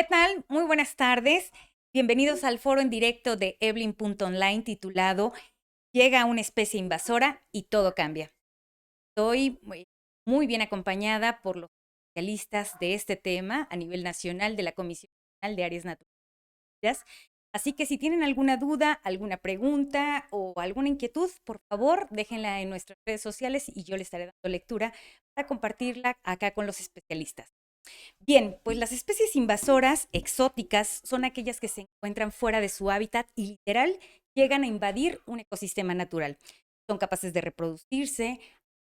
¿Qué tal? Muy buenas tardes. Bienvenidos al foro en directo de Evelyn.online titulado Llega una especie invasora y todo cambia. Estoy muy bien acompañada por los especialistas de este tema a nivel nacional de la Comisión Nacional de Áreas Naturales. Así que si tienen alguna duda, alguna pregunta o alguna inquietud, por favor, déjenla en nuestras redes sociales y yo les estaré dando lectura para compartirla acá con los especialistas. Bien, pues las especies invasoras exóticas son aquellas que se encuentran fuera de su hábitat y literal llegan a invadir un ecosistema natural. Son capaces de reproducirse,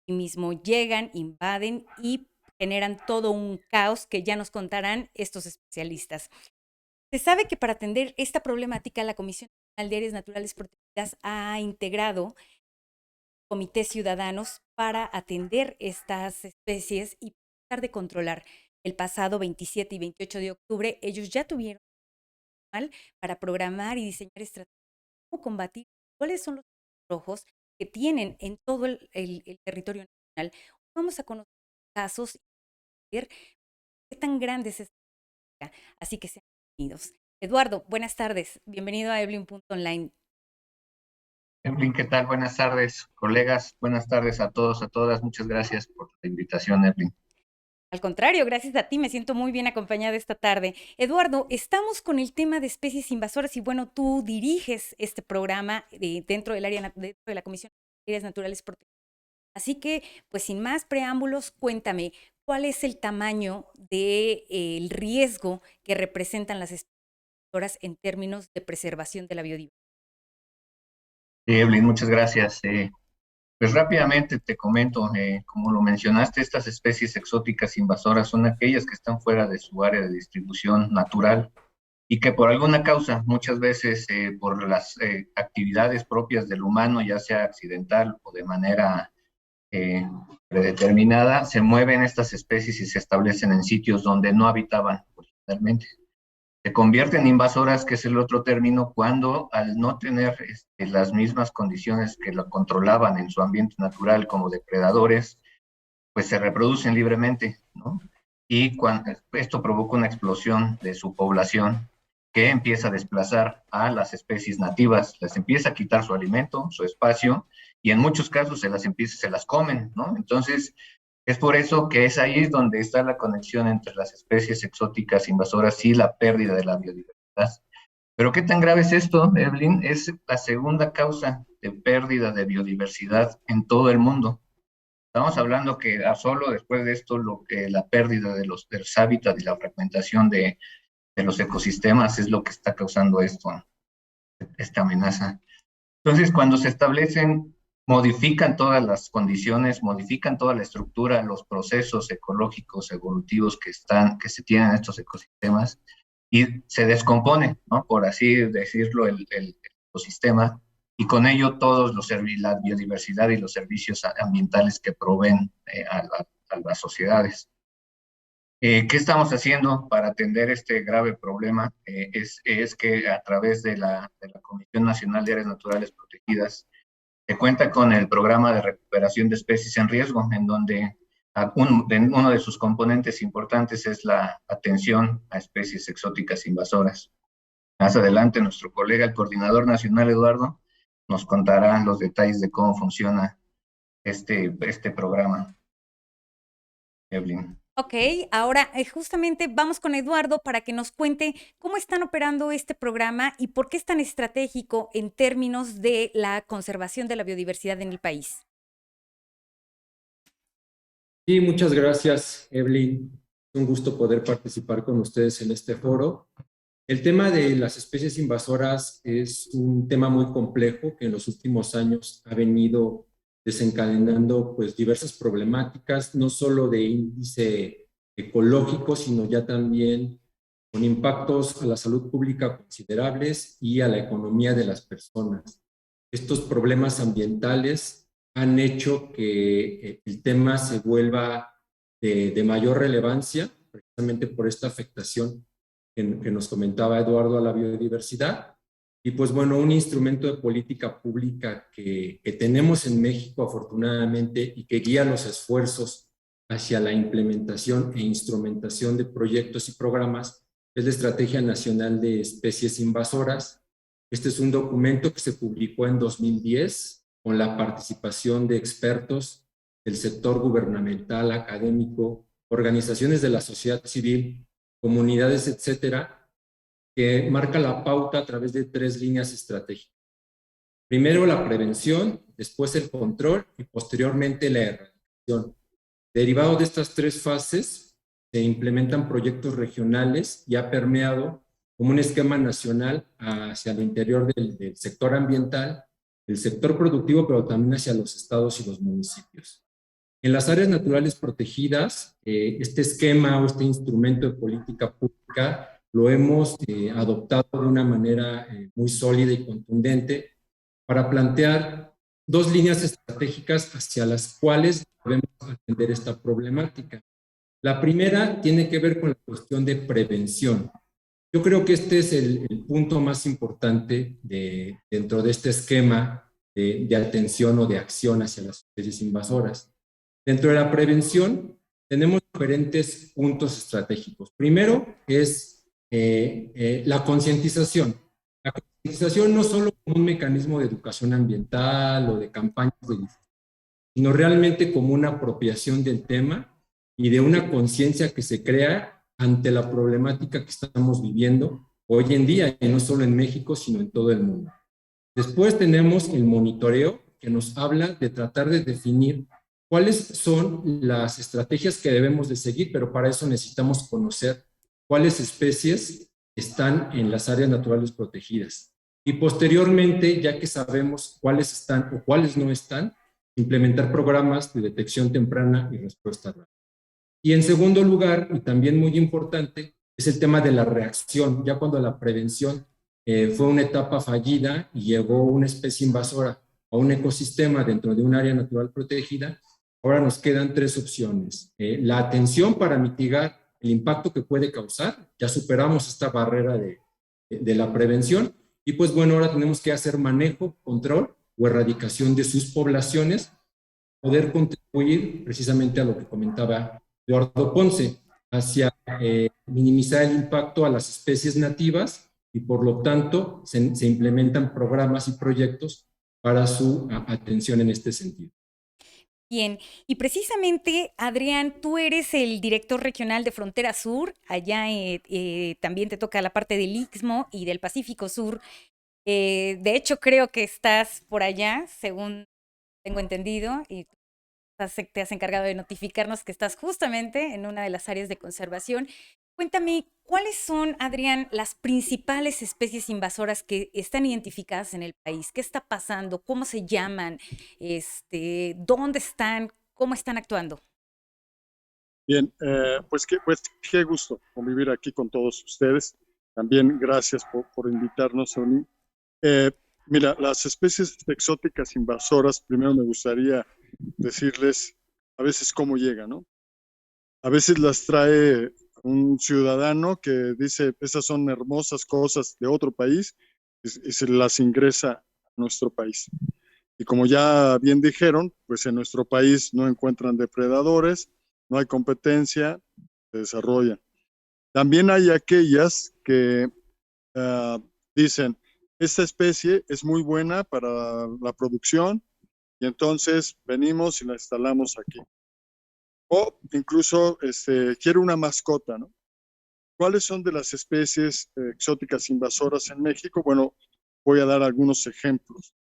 y mismo llegan, invaden y generan todo un caos que ya nos contarán estos especialistas. Se sabe que para atender esta problemática, la Comisión Nacional de Áreas Naturales Protegidas ha integrado comités ciudadanos para atender estas especies y tratar de controlar. El pasado 27 y 28 de octubre, ellos ya tuvieron mal para programar y diseñar estrategias de cómo combatir cuáles son los rojos que tienen en todo el territorio nacional. Vamos a conocer casos y ver qué tan grande es esta práctica. Así que sean bienvenidos. Eduardo, buenas tardes. Bienvenido a Evelyn.online. Evelyn, ¿qué tal? Buenas tardes, colegas. Buenas tardes a todos, a todas. Muchas gracias por la invitación, Evelyn. Al contrario, gracias a ti, me siento muy bien acompañada esta tarde. Eduardo, estamos con el tema de especies invasoras y bueno, tú diriges este programa dentro del área, dentro de la Comisión de Áreas Naturales Protegidas. Así que, pues sin más preámbulos, cuéntame, ¿cuál es el tamaño del riesgo que representan las especies invasoras en términos de preservación de la biodiversidad? Evelyn, muchas gracias. Pues rápidamente te comento, como lo mencionaste, estas especies exóticas invasoras son aquellas que están fuera de su área de distribución natural y que por alguna causa, muchas veces por las actividades propias del humano, ya sea accidental o de manera eh, predeterminada, se mueven estas especies y se establecen en sitios donde no habitaban originalmente. Se convierten en invasoras, que es el otro término, cuando al no tener las mismas condiciones que lo controlaban en su ambiente natural como depredadores, pues se reproducen libremente, ¿no? Y cuando esto provoca una explosión de su población que empieza a desplazar a las especies nativas, les empieza a quitar su alimento, su espacio, y en muchos casos se las comen, ¿no? Entonces, es por eso que es ahí donde está la conexión entre las especies exóticas invasoras y la pérdida de la biodiversidad. Pero ¿qué tan grave es esto, Evelyn? Es la segunda causa de pérdida de biodiversidad en todo el mundo. Estamos hablando que solo después de esto, lo que la pérdida de de los hábitats y la fragmentación de los ecosistemas es lo que está causando esto, esta amenaza. Entonces, cuando se establecen, modifican todas las condiciones, modifican toda la estructura, los procesos ecológicos, evolutivos que se tienen en estos ecosistemas y se descompone, ¿no? Por así decirlo, el ecosistema y con ello todos la biodiversidad y los servicios ambientales que proveen a las sociedades. ¿Qué estamos haciendo para atender este grave problema? Es que a través de la Comisión Nacional de Áreas Naturales Protegidas se cuenta con el programa de recuperación de especies en riesgo, en donde uno de sus componentes importantes es la atención a especies exóticas invasoras. Más adelante, nuestro colega, el coordinador nacional, Eduardo, nos contará los detalles de cómo funciona este programa. Evelyn. Ok, ahora justamente vamos con Eduardo para que nos cuente cómo están operando este programa y por qué es tan estratégico en términos de la conservación de la biodiversidad en el país. Sí, muchas gracias, Evelyn. Es un gusto poder participar con ustedes en este foro. El tema de las especies invasoras es un tema muy complejo que en los últimos años ha venido desencadenando pues diversas problemáticas, no solo de índice ecológico, sino ya también con impactos a la salud pública considerables y a la economía de las personas. Estos problemas ambientales han hecho que el tema se vuelva de mayor relevancia, precisamente por esta afectación que nos comentaba Eduardo a la biodiversidad. Y pues bueno, un instrumento de política pública que tenemos en México afortunadamente y que guía los esfuerzos hacia la implementación e instrumentación de proyectos y programas es la Estrategia Nacional de Especies Invasoras. Este es un documento que se publicó en 2010 con la participación de expertos del sector gubernamental, académico, organizaciones de la sociedad civil, comunidades, etcétera, que marca la pauta a través de 3 líneas estratégicas. Primero la prevención, después el control y posteriormente la erradicación. Derivado de estas 3 fases, se implementan proyectos regionales y ha permeado como un esquema nacional hacia el interior del sector ambiental, el sector productivo, pero también hacia los estados y los municipios. En las áreas naturales protegidas, este esquema o este instrumento de política pública lo hemos adoptado de una manera muy sólida y contundente para plantear 2 líneas estratégicas hacia las cuales debemos atender esta problemática. La primera tiene que ver con la cuestión de prevención. Yo creo que este es el punto más importante dentro de este esquema de atención o de acción hacia las especies invasoras. Dentro de la prevención tenemos diferentes puntos estratégicos. Primero es la concientización. La concientización no solo como un mecanismo de educación ambiental o de campañas de difusión, sino realmente como una apropiación del tema y de una conciencia que se crea ante la problemática que estamos viviendo hoy en día, y no solo en México, sino en todo el mundo. Después tenemos el monitoreo, que nos habla de tratar de definir cuáles son las estrategias que debemos de seguir, pero para eso necesitamos conocer cuáles especies están en las áreas naturales protegidas. Y posteriormente, ya que sabemos cuáles están o cuáles no están, implementar programas de detección temprana y respuesta rápida. Y en segundo lugar, y también muy importante, es el tema de la reacción. Ya cuando la prevención fue una etapa fallida y llegó una especie invasora a un ecosistema dentro de un área natural protegida, ahora nos quedan 3 opciones. La atención para mitigar el impacto que puede causar, ya superamos esta barrera de la prevención, y pues bueno, ahora tenemos que hacer manejo, control o erradicación de sus poblaciones, poder contribuir precisamente a lo que comentaba Eduardo Ponce, hacia minimizar el impacto a las especies nativas, y por lo tanto se implementan programas y proyectos para su atención en este sentido. Bien, y precisamente, Adrián, tú eres el director regional de Frontera Sur, allá también te toca la parte del Istmo y del Pacífico Sur. De hecho, creo que estás por allá, según tengo entendido, y te has encargado de notificarnos que estás justamente en una de las áreas de conservación. Cuéntame, ¿cuáles son, Adrián, las principales especies invasoras que están identificadas en el país? ¿Qué está pasando? ¿Cómo se llaman? ¿Dónde están? ¿Cómo están actuando? Bien, pues qué gusto convivir aquí con todos ustedes. También gracias por invitarnos, Sony. Mira, las especies exóticas invasoras, primero me gustaría decirles a veces cómo llegan, ¿no? A veces las trae un ciudadano que dice, esas son hermosas cosas de otro país, y se las ingresa a nuestro país. Y como ya bien dijeron, pues en nuestro país no encuentran depredadores, no hay competencia, se desarrollan. También hay aquellas que dicen, esta especie es muy buena para la producción y entonces venimos y la instalamos aquí. O incluso quiero una mascota, ¿no? ¿Cuáles son de las especies exóticas invasoras en México? Bueno, voy a dar algunos ejemplos.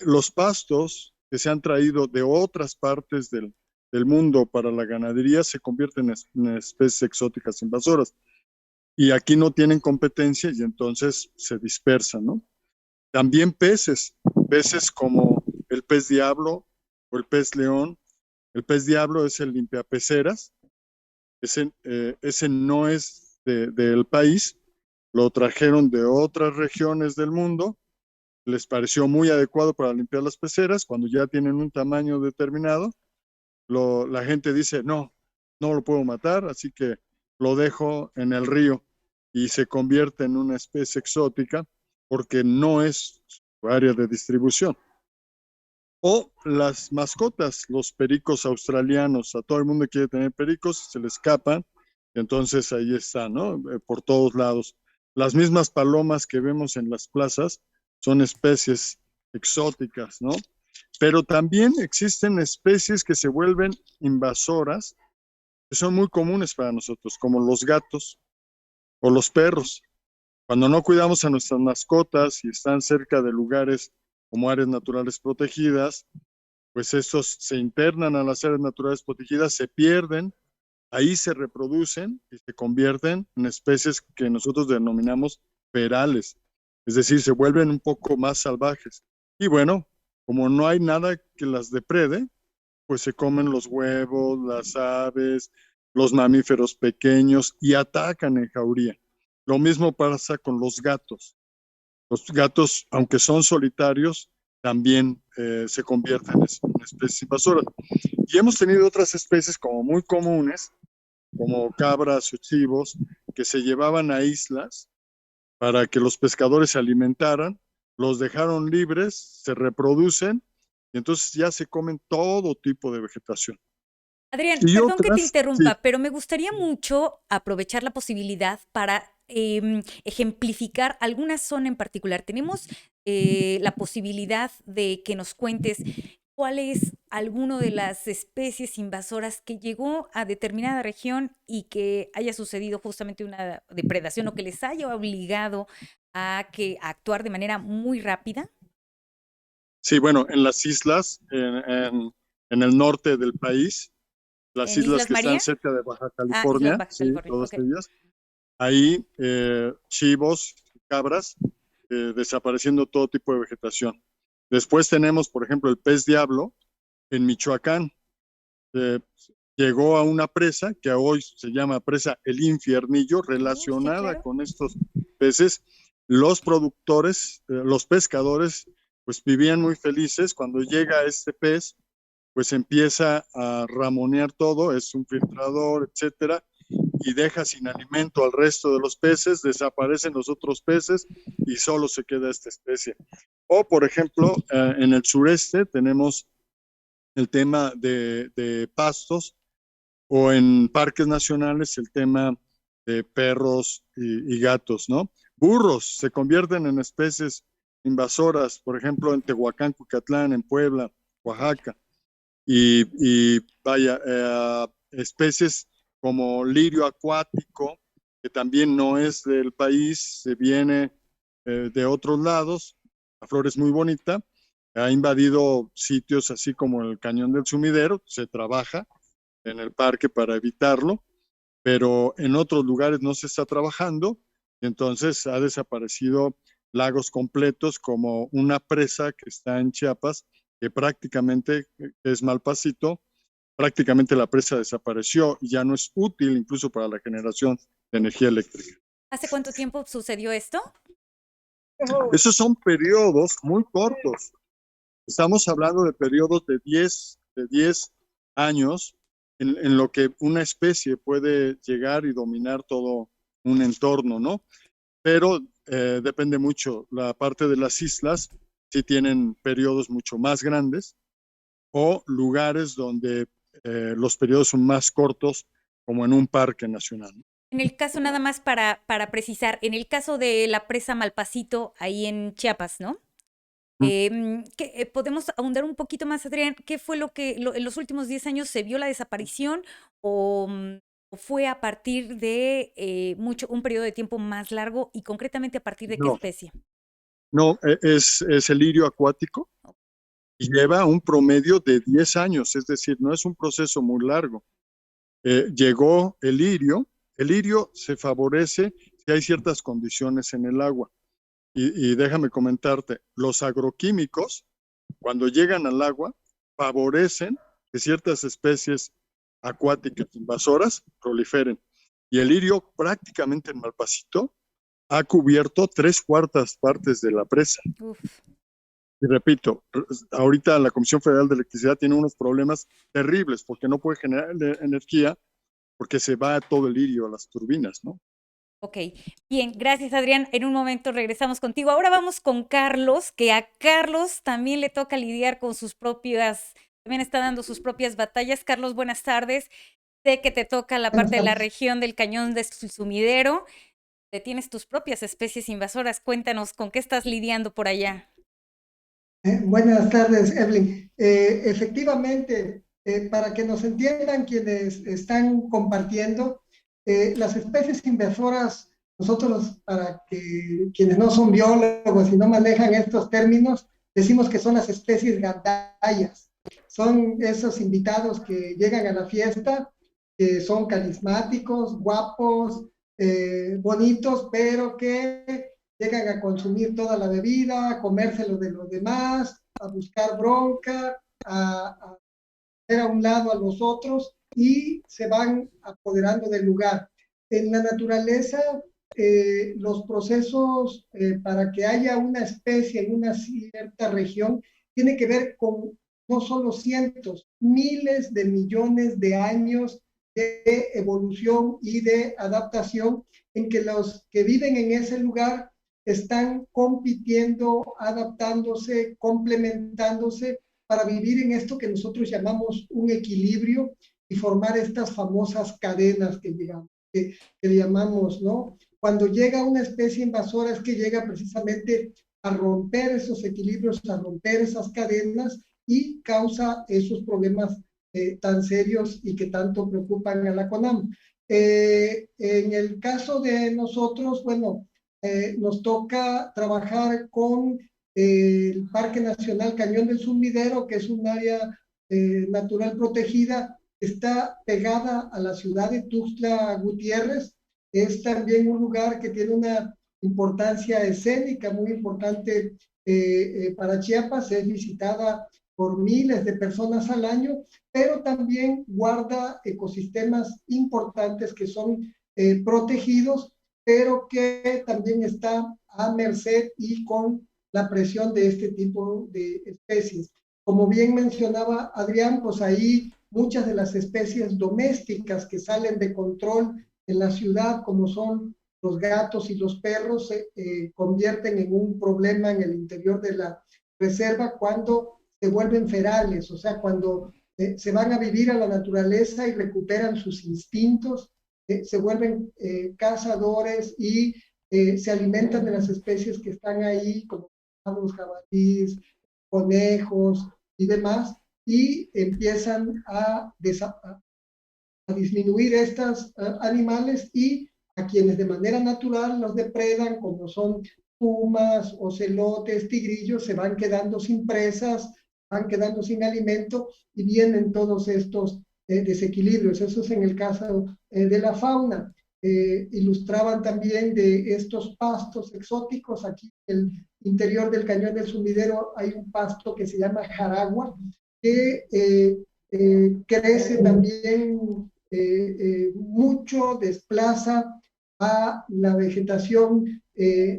Los pastos que se han traído de otras partes del mundo para la ganadería se convierten en especies exóticas invasoras. Y aquí no tienen competencia y entonces se dispersan, ¿no? También peces como el pez diablo o el pez león. El pez diablo es el limpiapeceras. Ese no es del país, lo trajeron de otras regiones del mundo, les pareció muy adecuado para limpiar las peceras. Cuando ya tienen un tamaño determinado, la gente dice, no lo puedo matar, así que lo dejo en el río y se convierte en una especie exótica porque no es su área de distribución. O las mascotas, los pericos australianos, a todo el mundo quiere tener pericos, se le escapan Entonces ahí está, ¿no? Por todos lados. Las mismas palomas que vemos en las plazas son especies exóticas, ¿no? Pero también existen especies que se vuelven invasoras, que son muy comunes para nosotros, como los gatos o los perros. Cuando no cuidamos a nuestras mascotas y están cerca de lugares como áreas naturales protegidas, pues estos se internan a las áreas naturales protegidas, se pierden, ahí se reproducen y se convierten en especies que nosotros denominamos ferales, es decir, se vuelven un poco más salvajes. Y bueno, como no hay nada que las deprede, pues se comen los huevos, las aves, los mamíferos pequeños y atacan en jauría. Lo mismo pasa con los gatos. Los gatos, aunque son solitarios, también se convierten en especies invasoras. Y hemos tenido otras especies como muy comunes, como cabras o chivos, que se llevaban a islas para que los pescadores se alimentaran, los dejaron libres, se reproducen y entonces ya se comen todo tipo de vegetación. Adrián, Y perdón que te otras, sí, interrumpa, pero me gustaría mucho aprovechar la posibilidad para ejemplificar alguna zona en particular. Tenemos la posibilidad de que nos cuentes cuál es alguno de las especies invasoras que llegó a determinada región y que haya sucedido justamente una depredación o que les haya obligado a actuar de manera muy rápida. sí, bueno, en las islas, en el norte del país, las ¿En islas Islas que están María? cerca de Baja Ah, Islas California, Baja sí, California. todas Ok. ellas, ahí chivos, cabras, desapareciendo todo tipo de vegetación. Después tenemos, por ejemplo, el pez diablo en Michoacán. Eh, Llegó a una presa que hoy se llama presa El Infiernillo, Sí, relacionada claro. con estos peces. Los productores, los pescadores, pues vivían muy felices. Cuando llega este pez, pues empieza a ramonear todo, es un filtrador, etcétera, y deja sin alimento al resto de los peces, desaparecen los otros peces y solo se queda esta especie. O, por ejemplo, en el sureste tenemos el tema de pastos, o en parques nacionales el tema de perros y gatos, ¿no? Burros se convierten en especies invasoras, por ejemplo, en Tehuacán, Cucatlán, en Puebla, Oaxaca. Y vaya, especies como lirio acuático, que también no es del país, se viene de otros lados, la flor es muy bonita, ha invadido sitios así como el Cañón del Sumidero, se trabaja en el parque para evitarlo, pero en otros lugares no se está trabajando, entonces ha desaparecido lagos completos como una presa que está en Chiapas, que prácticamente es Malpasito, prácticamente la presa desapareció y ya no es útil incluso para la generación de energía eléctrica. ¿Hace cuánto tiempo sucedió esto? Esos son periodos muy cortos. Estamos hablando de periodos de 10 años en lo que una especie puede llegar y dominar todo un entorno, ¿no? Pero depende mucho. La parte de las islas sí tienen periodos mucho más grandes o lugares donde los periodos son más cortos, como en un parque nacional. En el caso, nada más para precisar, en el caso de la presa Malpasito, ahí en Chiapas, ¿no? ¿Podemos ahondar un poquito más, Adrián? ¿Qué fue lo que en los últimos 10 años se vio la desaparición o fue a partir de un periodo de tiempo más largo y concretamente a partir de qué No, especie? no, es el lirio acuático y lleva un promedio de 10 años, es decir, no es un proceso muy largo. Llegó el lirio se favorece si hay ciertas condiciones en el agua. Y déjame comentarte, los agroquímicos, cuando llegan al agua, favorecen que ciertas especies acuáticas invasoras proliferen. Y el lirio prácticamente en Malpasito ha cubierto 3/4 partes de la presa. Uf. Y repito, ahorita la Comisión Federal de Electricidad tiene unos problemas terribles porque no puede generar energía porque se va todo el lirio a las turbinas, ¿no? Ok, bien, gracias Adrián. En un momento regresamos contigo. Ahora vamos con Carlos, que a Carlos también le toca lidiar con sus propias, también está dando sus propias batallas. Carlos, buenas tardes. Sé que te toca la parte de la Buenas tardes. región del Cañón del Sumidero. Te tienes tus propias especies invasoras. Cuéntanos, ¿con qué estás lidiando por allá? Buenas tardes, Evelyn. Efectivamente, para que nos entiendan quienes están compartiendo, las especies invasoras, nosotros, para que quienes no son biólogos y no manejan estos términos, decimos que son las especies gandallas. Son esos invitados que llegan a la fiesta, que son carismáticos, guapos, bonitos, pero que llegan a consumir toda la bebida, a comérselo de los demás, a buscar bronca, a hacer a un lado a los otros y se van apoderando del lugar. En la naturaleza, los procesos para que haya una especie en una cierta región tiene que ver con no solo cientos, miles de millones de años de evolución y de adaptación en que los que viven en ese lugar están compitiendo, adaptándose, complementándose para vivir en esto que nosotros llamamos un equilibrio y formar estas famosas cadenas que llamamos, ¿no? Cuando llega una especie invasora es que llega precisamente a romper esos equilibrios, a romper esas cadenas y causa esos problemas tan serios y que tanto preocupan a la CONAM. En el caso de nosotros, bueno, nos toca trabajar con el Parque Nacional Cañón del Sumidero, que es un área natural protegida, está pegada a la ciudad de Tuxtla Gutiérrez. Es también un lugar que tiene una importancia escénica muy importante para Chiapas, es visitada por miles de personas al año, pero también guarda ecosistemas importantes que son protegidos, pero que también está a merced y con la presión de este tipo de especies. Como bien mencionaba Adrián, pues ahí muchas de las especies domésticas que salen de control en la ciudad, como son los gatos y los perros, se convierten en un problema en el interior de la reserva cuando se vuelven ferales, o sea, cuando se van a vivir a la naturaleza y recuperan sus instintos, se vuelven cazadores y se alimentan de las especies que están ahí, como los jabalíes, conejos y demás, y empiezan a disminuir estos animales y a quienes de manera natural los depredan, como son pumas, ocelotes, tigrillos, se van quedando sin presas, van quedando sin alimento y vienen todos estos desequilibrios. Eso es en el caso de la fauna. Ilustraban también de estos pastos exóticos. Aquí en el interior del Cañón del Sumidero hay un pasto que se llama jaragua, que crece también mucho, desplaza a la vegetación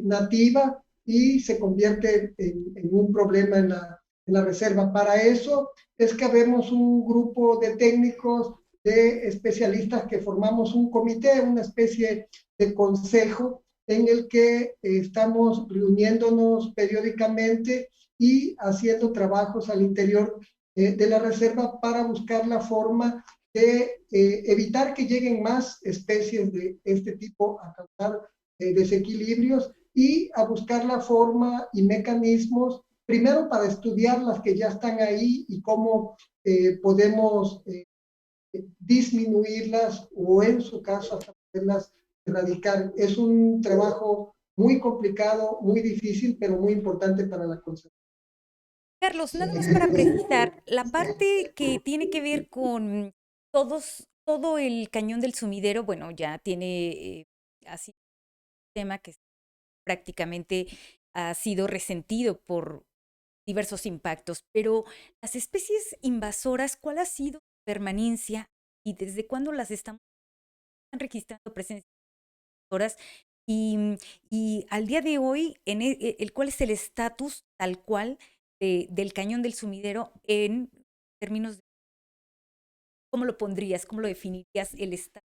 nativa y se convierte en un problema en la reserva. Para eso es que habemos un grupo de técnicos, de especialistas que formamos un comité, una especie de consejo en el que estamos reuniéndonos periódicamente y haciendo trabajos al interior de la reserva para buscar la forma de evitar que lleguen más especies de este tipo a causar desequilibrios y a buscar la forma y mecanismos, primero para estudiar las que ya están ahí y cómo podemos disminuirlas o en su caso hasta poderlas erradicar. Es un trabajo muy complicado, muy difícil, pero muy importante para la conservación. Carlos, nada más para precisar, la parte que tiene que ver con todo el Cañón del Sumidero, bueno, ya tiene así un tema que prácticamente ha sido resentido por diversos impactos, pero las especies invasoras, ¿cuál ha sido su permanencia y desde cuándo las están registrando presencias invasoras? Y al día de hoy, ¿cuál es el estatus tal cual del Cañón del Sumidero en términos de cómo lo pondrías, cómo lo definirías el estatus?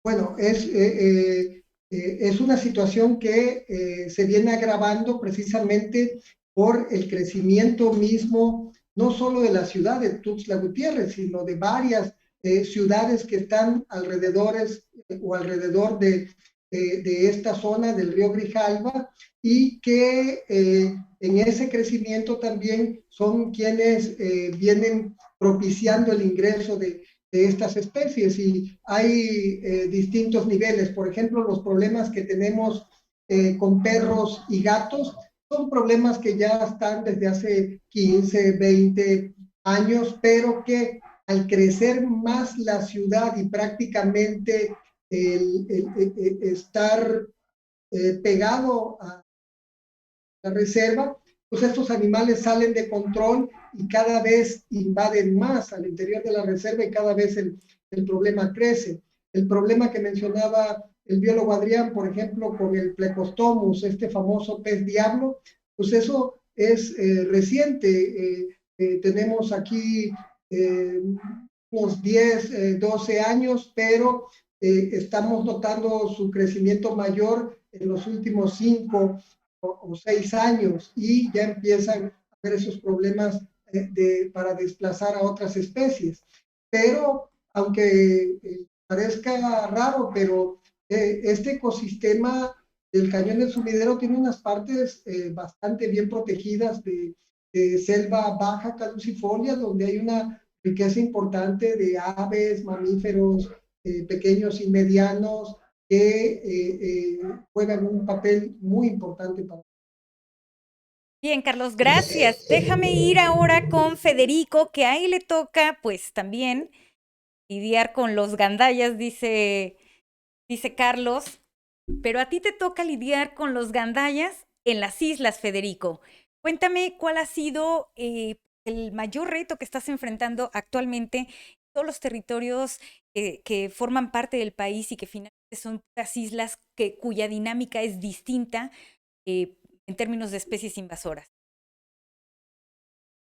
Bueno, es una situación que se viene agravando precisamente por el crecimiento mismo, no solo de la ciudad de Tuxtla Gutiérrez, sino de varias ciudades que están alrededor de esta zona del río Grijalva y que en ese crecimiento también son quienes vienen propiciando el ingreso de estas especies y hay distintos niveles. Por ejemplo, los problemas que tenemos con perros y gatos son problemas que ya están desde hace 15, 20 años, pero que al crecer más la ciudad y prácticamente estar pegado a la reserva, pues estos animales salen de control y cada vez invaden más al interior de la reserva y cada vez el problema crece. El problema que mencionaba el biólogo Adrián, por ejemplo, con el Plecostomus, este famoso pez diablo, pues eso es reciente. Tenemos aquí unos 10, 12 años, pero estamos notando su crecimiento mayor en los últimos 5 o 6 años y ya empiezan a haber esos problemas para desplazar a otras especies. Pero, aunque parezca raro, pero este ecosistema del Cañón del Sumidero tiene unas partes bastante bien protegidas de selva baja caducifolia, donde hay una riqueza importante de aves, mamíferos pequeños y medianos que juegan un papel muy importante para. Bien, Carlos, gracias. Déjame ir ahora con Federico, que ahí le toca, pues también lidiar con los gandayas, dice Carlos, pero a ti te toca lidiar con los gandayas en las islas, Federico. Cuéntame cuál ha sido el mayor reto que estás enfrentando actualmente en todos los territorios que forman parte del país y que finalmente son las islas cuya dinámica es distinta en términos de especies invasoras.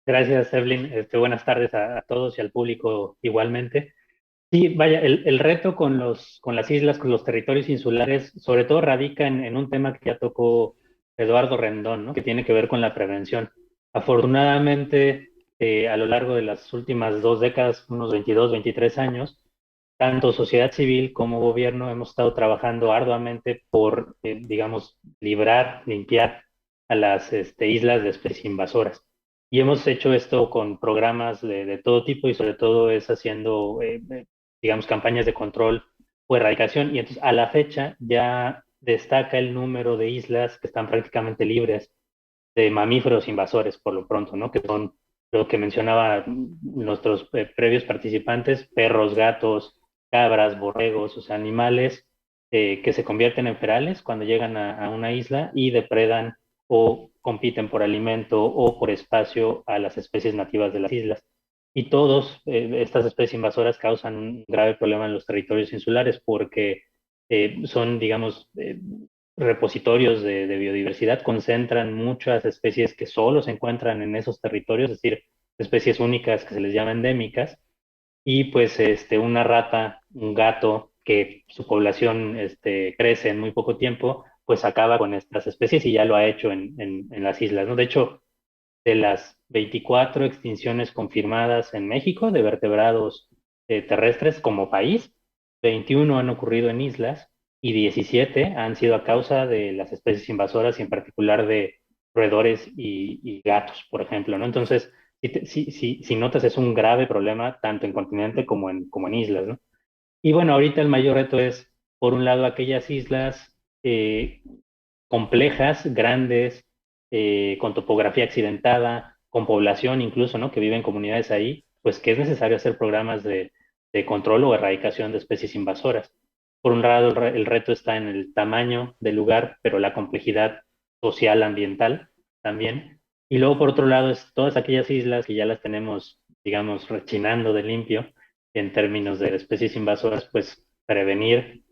Gracias, Evelyn. Buenas tardes a todos y al público igualmente. Sí, vaya, el reto con las islas, con los territorios insulares, sobre todo radica en un tema que ya tocó Eduardo Rendón, ¿no? Que tiene que ver con la prevención. Afortunadamente, a lo largo de las últimas 2 décadas, unos 22, 23 años, tanto sociedad civil como gobierno hemos estado trabajando arduamente por, digamos, limpiar a las islas de especies invasoras. Y hemos hecho esto con programas de todo tipo y sobre todo es haciendo, digamos, campañas de control o erradicación. Y entonces a la fecha ya destaca el número de islas que están prácticamente libres de mamíferos invasores por lo pronto, ¿no? Que son lo que mencionaban nuestros previos participantes, perros, gatos, cabras, borregos, o sea, animales que se convierten en ferales cuando llegan a una isla y depredan o compiten por alimento o por espacio a las especies nativas de las islas. Y todas estas especies invasoras causan un grave problema en los territorios insulares porque son, digamos, repositorios de biodiversidad, concentran muchas especies que solo se encuentran en esos territorios, es decir, especies únicas que se les llama endémicas, y pues una rata, un gato, que su población crece en muy poco tiempo, pues acaba con estas especies y ya lo ha hecho en las islas, ¿no? De hecho, de las 24 extinciones confirmadas en México de vertebrados terrestres como país, 21 han ocurrido en islas y 17 han sido a causa de las especies invasoras y en particular de roedores y gatos, por ejemplo, ¿no? Entonces, si notas, es un grave problema tanto en continente como en islas, ¿no? Y bueno, ahorita el mayor reto es, por un lado, aquellas islas complejas, grandes, con topografía accidentada, con población incluso, ¿no? Que viven comunidades ahí, pues que es necesario hacer programas de control o erradicación de especies invasoras. Por un lado, el reto está en el tamaño del lugar, pero la complejidad social, ambiental también. Y luego, por otro lado, es todas aquellas islas que ya las tenemos, digamos, rechinando de limpio en términos de especies invasoras, pues prevenir,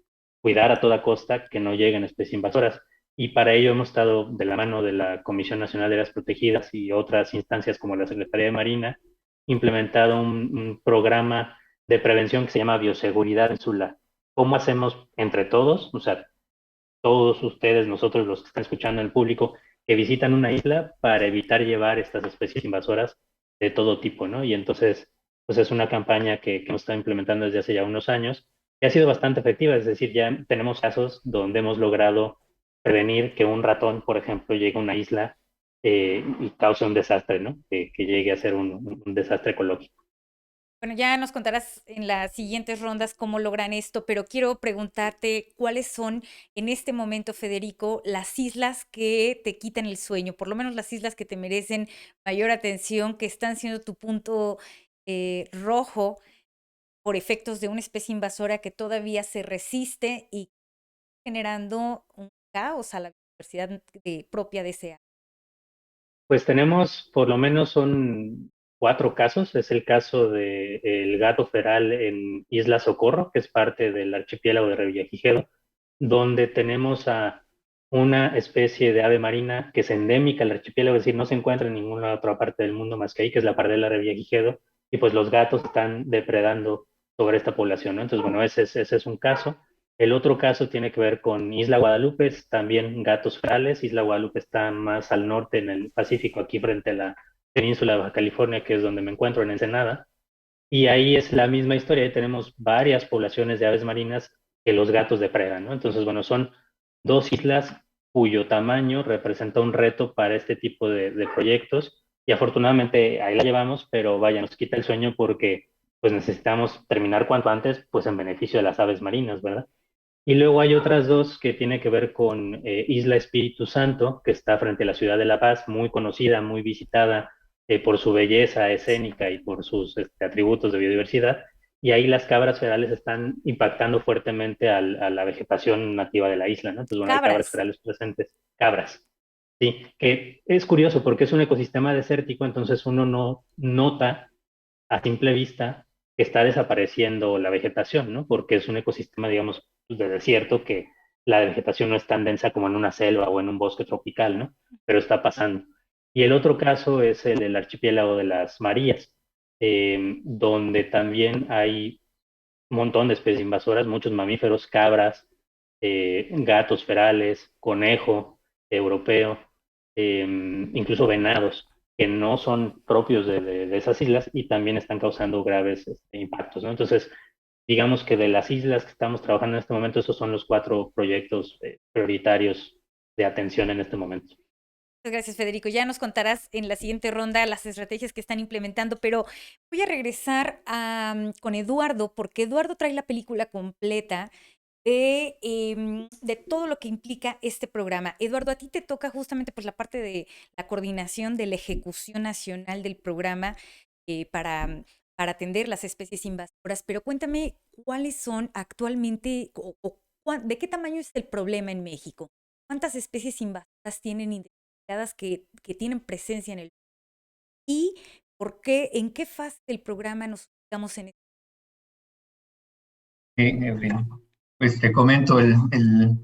cuidar a toda costa que no lleguen especies invasoras. Y para ello hemos estado de la mano de la Comisión Nacional de Áreas Protegidas y otras instancias como la Secretaría de Marina, implementado un programa de prevención que se llama Bioseguridad Insular. ¿Cómo hacemos entre todos? O sea, todos ustedes, nosotros los que están escuchando en el público, que visitan una isla para evitar llevar estas especies invasoras de todo tipo, ¿no? Y entonces pues es una campaña que hemos estado implementando desde hace ya unos años y ha sido bastante efectiva, es decir, ya tenemos casos donde hemos logrado prevenir que un ratón, por ejemplo, llegue a una isla y cause un desastre, ¿no? Que llegue a ser un desastre ecológico. Bueno, ya nos contarás en las siguientes rondas cómo logran esto, pero quiero preguntarte cuáles son en este momento, Federico, las islas que te quitan el sueño, por lo menos las islas que te merecen mayor atención, que están siendo tu punto rojo por efectos de una especie invasora que todavía se resiste y generando un caos a la biodiversidad propia de ese área. Pues tenemos, por lo menos son 4 casos. Es el caso del gato feral en Isla Socorro, que es parte del archipiélago de Revillagigedo, donde tenemos a una especie de ave marina que es endémica al archipiélago, es decir, no se encuentra en ninguna otra parte del mundo más que ahí, que es la pardela revillagigedo, y pues los gatos están depredando sobre esta población, ¿no? Entonces, bueno, ese es un caso. El otro caso tiene que ver con Isla Guadalupe, también gatos ferales. Isla Guadalupe está más al norte en el Pacífico, aquí frente a la península de Baja California, que es donde me encuentro en Ensenada. Y ahí es la misma historia, ahí tenemos varias poblaciones de aves marinas que los gatos depredan, ¿no? Entonces, bueno, son 2 islas cuyo tamaño representa un reto para este tipo de proyectos y afortunadamente ahí la llevamos, pero vaya, nos quita el sueño porque pues necesitamos terminar cuanto antes, pues en beneficio de las aves marinas, ¿verdad? Y luego hay otras 2 que tienen que ver con Isla Espíritu Santo, que está frente a la ciudad de La Paz, muy conocida, muy visitada por su belleza escénica y por sus atributos de biodiversidad. Y ahí las cabras ferales están impactando fuertemente a la vegetación nativa de la isla, ¿no? Entonces, bueno, hay cabras ferales presentes, cabras. Sí, que es curioso porque es un ecosistema desértico, entonces uno no nota a simple vista que está desapareciendo la vegetación, ¿no? Porque es un ecosistema, digamos, de desierto que la vegetación no es tan densa como en una selva o en un bosque tropical, ¿no? Pero está pasando. Y el otro caso es el del archipiélago de las Marías, donde también hay un montón de especies invasoras, muchos mamíferos, cabras, gatos ferales, conejo europeo, incluso venados que no son propios de esas islas y también están causando graves impactos, ¿no? Entonces, digamos que de las islas que estamos trabajando en este momento, esos son los 4 proyectos prioritarios de atención en este momento. Muchas gracias, Federico. Ya nos contarás en la siguiente ronda las estrategias que están implementando, pero voy a regresar con Eduardo, porque Eduardo trae la película completa de todo lo que implica este programa. Eduardo, a ti te toca justamente pues, la parte de la coordinación de la ejecución nacional del programa para atender las especies invasoras, pero cuéntame cuáles son actualmente o de qué tamaño es el problema en México. ¿Cuántas especies invasoras tienen identificadas que tienen presencia en el y por qué, en qué fase del programa nos ubicamos en este? Evelyn. Pues te comento,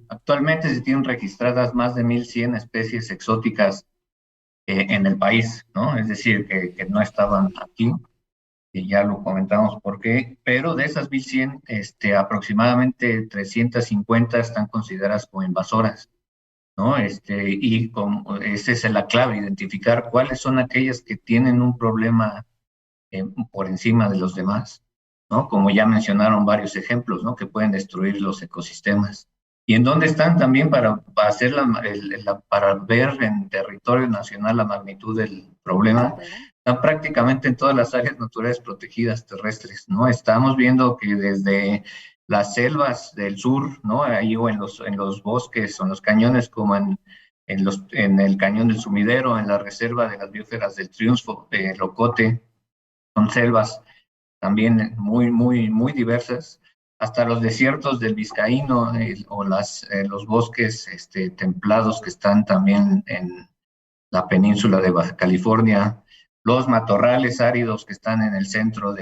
actualmente se tienen registradas más de 1,100 especies exóticas en el país, ¿no? Es decir, que no estaban aquí, y ya lo comentamos por qué, pero de esas 1,100, aproximadamente 350 están consideradas como invasoras, ¿no? Y esa es la clave, identificar cuáles son aquellas que tienen un problema por encima de los demás, ¿no? Como ya mencionaron varios ejemplos, ¿no? Que pueden destruir los ecosistemas. ¿Y en dónde están también para hacer para ver en territorio nacional la magnitud del problema? Están prácticamente en todas las áreas naturales protegidas terrestres, ¿no? Estamos viendo que desde las selvas del sur, ¿no? Ahí o en los bosques o en los cañones, como en el cañón del Sumidero, en la reserva de las biosferas del Triunfo, Locote, son selvas también muy, muy, muy diversas, hasta los desiertos del Vizcaíno o los bosques templados que están también en la península de Baja California, los matorrales áridos que están en el centro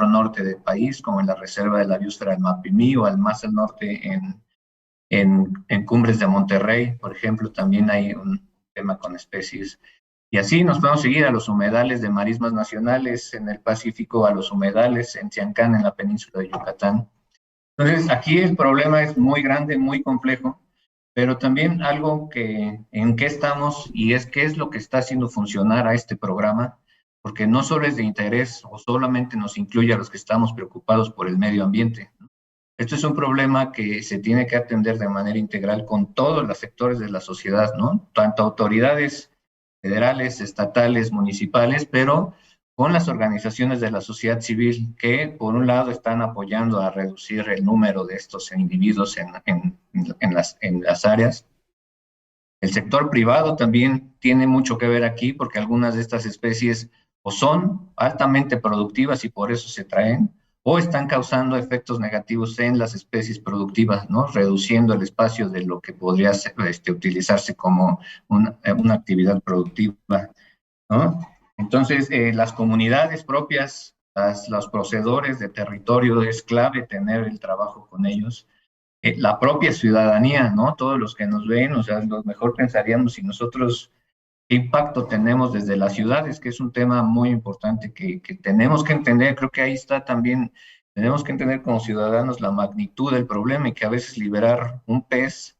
norte del país, como en la reserva de la biosfera del Mapimí o al más al norte en Cumbres de Monterrey, por ejemplo, también hay un tema con especies. Y así nos podemos seguir a los humedales de marismas nacionales en el Pacífico, a los humedales en Chiancán, en la península de Yucatán. Entonces, aquí el problema es muy grande, muy complejo, pero también algo en qué estamos y es qué es lo que está haciendo funcionar a este programa, porque no solo es de interés o solamente nos incluye a los que estamos preocupados por el medio ambiente, ¿no? Esto es un problema que se tiene que atender de manera integral con todos los sectores de la sociedad, ¿no? Tanto autoridades federales, estatales, municipales, pero con las organizaciones de la sociedad civil que, por un lado, están apoyando a reducir el número de estos individuos en las áreas. El sector privado también tiene mucho que ver aquí porque algunas de estas especies o son altamente productivas y por eso se traen, o están causando efectos negativos en las especies productivas, ¿no? Reduciendo el espacio de lo que podría ser, utilizarse como una actividad productiva, ¿no? Entonces, las comunidades propias, los poseedores de territorio, es clave tener el trabajo con ellos. La propia ciudadanía, ¿no? Todos los que nos ven, o sea, lo mejor pensaríamos si nosotros, qué impacto tenemos desde las ciudades, que es un tema muy importante que tenemos que entender. Creo que ahí está también, tenemos que entender como ciudadanos la magnitud del problema y que a veces liberar un pez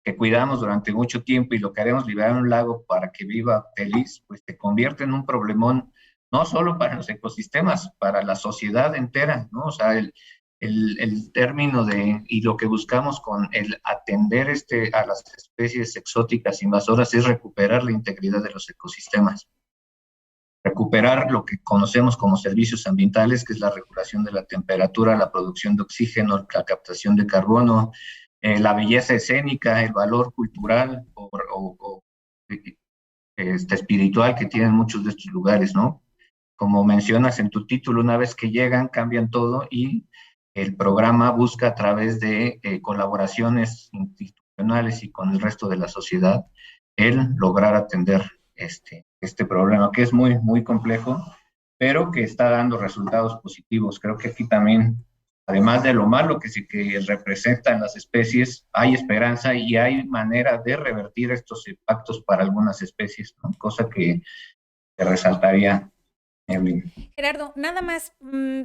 que cuidamos durante mucho tiempo y lo que haremos liberar un lago para que viva feliz, pues se convierte en un problemón, no solo para los ecosistemas, para la sociedad entera, ¿no? O sea, el término de, y lo que buscamos con el atender a las especies exóticas invasoras es recuperar la integridad de los ecosistemas, recuperar lo que conocemos como servicios ambientales, que es la regulación de la temperatura, la producción de oxígeno, la captación de carbono, la belleza escénica, el valor cultural o espiritual que tienen muchos de estos lugares, ¿no? Como mencionas en tu título, una vez que llegan, cambian todo y el programa busca a través de colaboraciones institucionales y con el resto de la sociedad el lograr atender este problema, que es muy, muy complejo, pero que está dando resultados positivos. Creo que aquí también, además de lo malo que representan las especies, hay esperanza y hay manera de revertir estos impactos para algunas especies, ¿no? Cosa que resaltaría. Gerardo, nada más,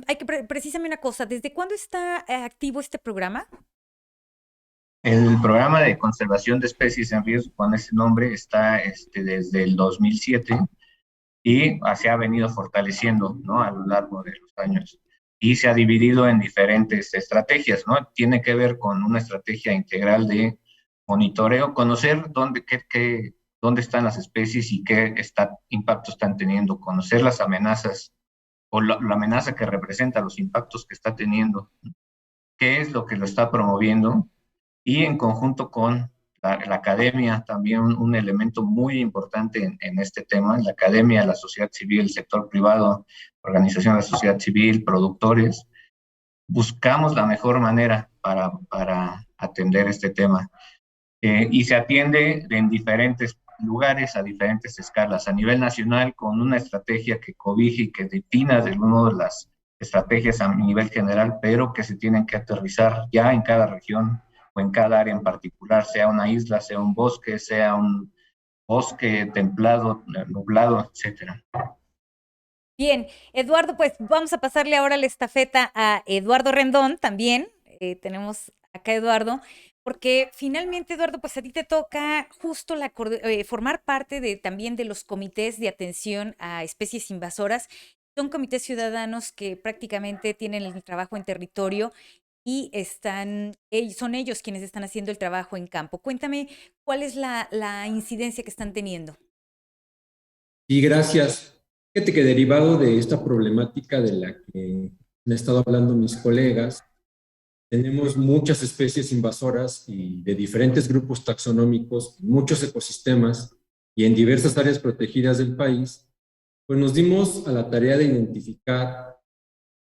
hay que precisarme una cosa. ¿Desde cuándo está activo este programa? El programa de conservación de especies en riesgo con ese nombre está desde el 2007 y se ha venido fortaleciendo, ¿no? A lo largo de los años. Y se ha dividido en diferentes estrategias, ¿no? Tiene que ver con una estrategia integral de monitoreo, conocer dónde están las especies y qué impacto están teniendo, conocer las amenazas o la amenaza que representa, los impactos que está teniendo, qué es lo que lo está promoviendo, y en conjunto con la academia, también un elemento muy importante en este tema, la academia, la sociedad civil, el sector privado, organización de la sociedad civil, productores, buscamos la mejor manera para atender este tema. Y se atiende en diferentes lugares, a diferentes escalas, a nivel nacional, con una estrategia que cobije y que defina de modo las estrategias a nivel general, pero que se tienen que aterrizar ya en cada región o en cada área en particular, sea una isla, sea un bosque templado, nublado, etcétera. Bien, Eduardo, pues vamos a pasarle ahora la estafeta a Eduardo Rendón también. Tenemos acá a Eduardo, porque finalmente, Eduardo, pues a ti te toca justo formar parte también de los comités de atención a especies invasoras. Son comités ciudadanos que prácticamente tienen el trabajo en territorio y son ellos quienes están haciendo el trabajo en campo. Cuéntame, ¿cuál es la incidencia que están teniendo? Y gracias. Fíjate que derivado de esta problemática de la que han estado hablando mis colegas, tenemos muchas especies invasoras y de diferentes grupos taxonómicos, muchos ecosistemas y en diversas áreas protegidas del país, pues nos dimos a la tarea de identificar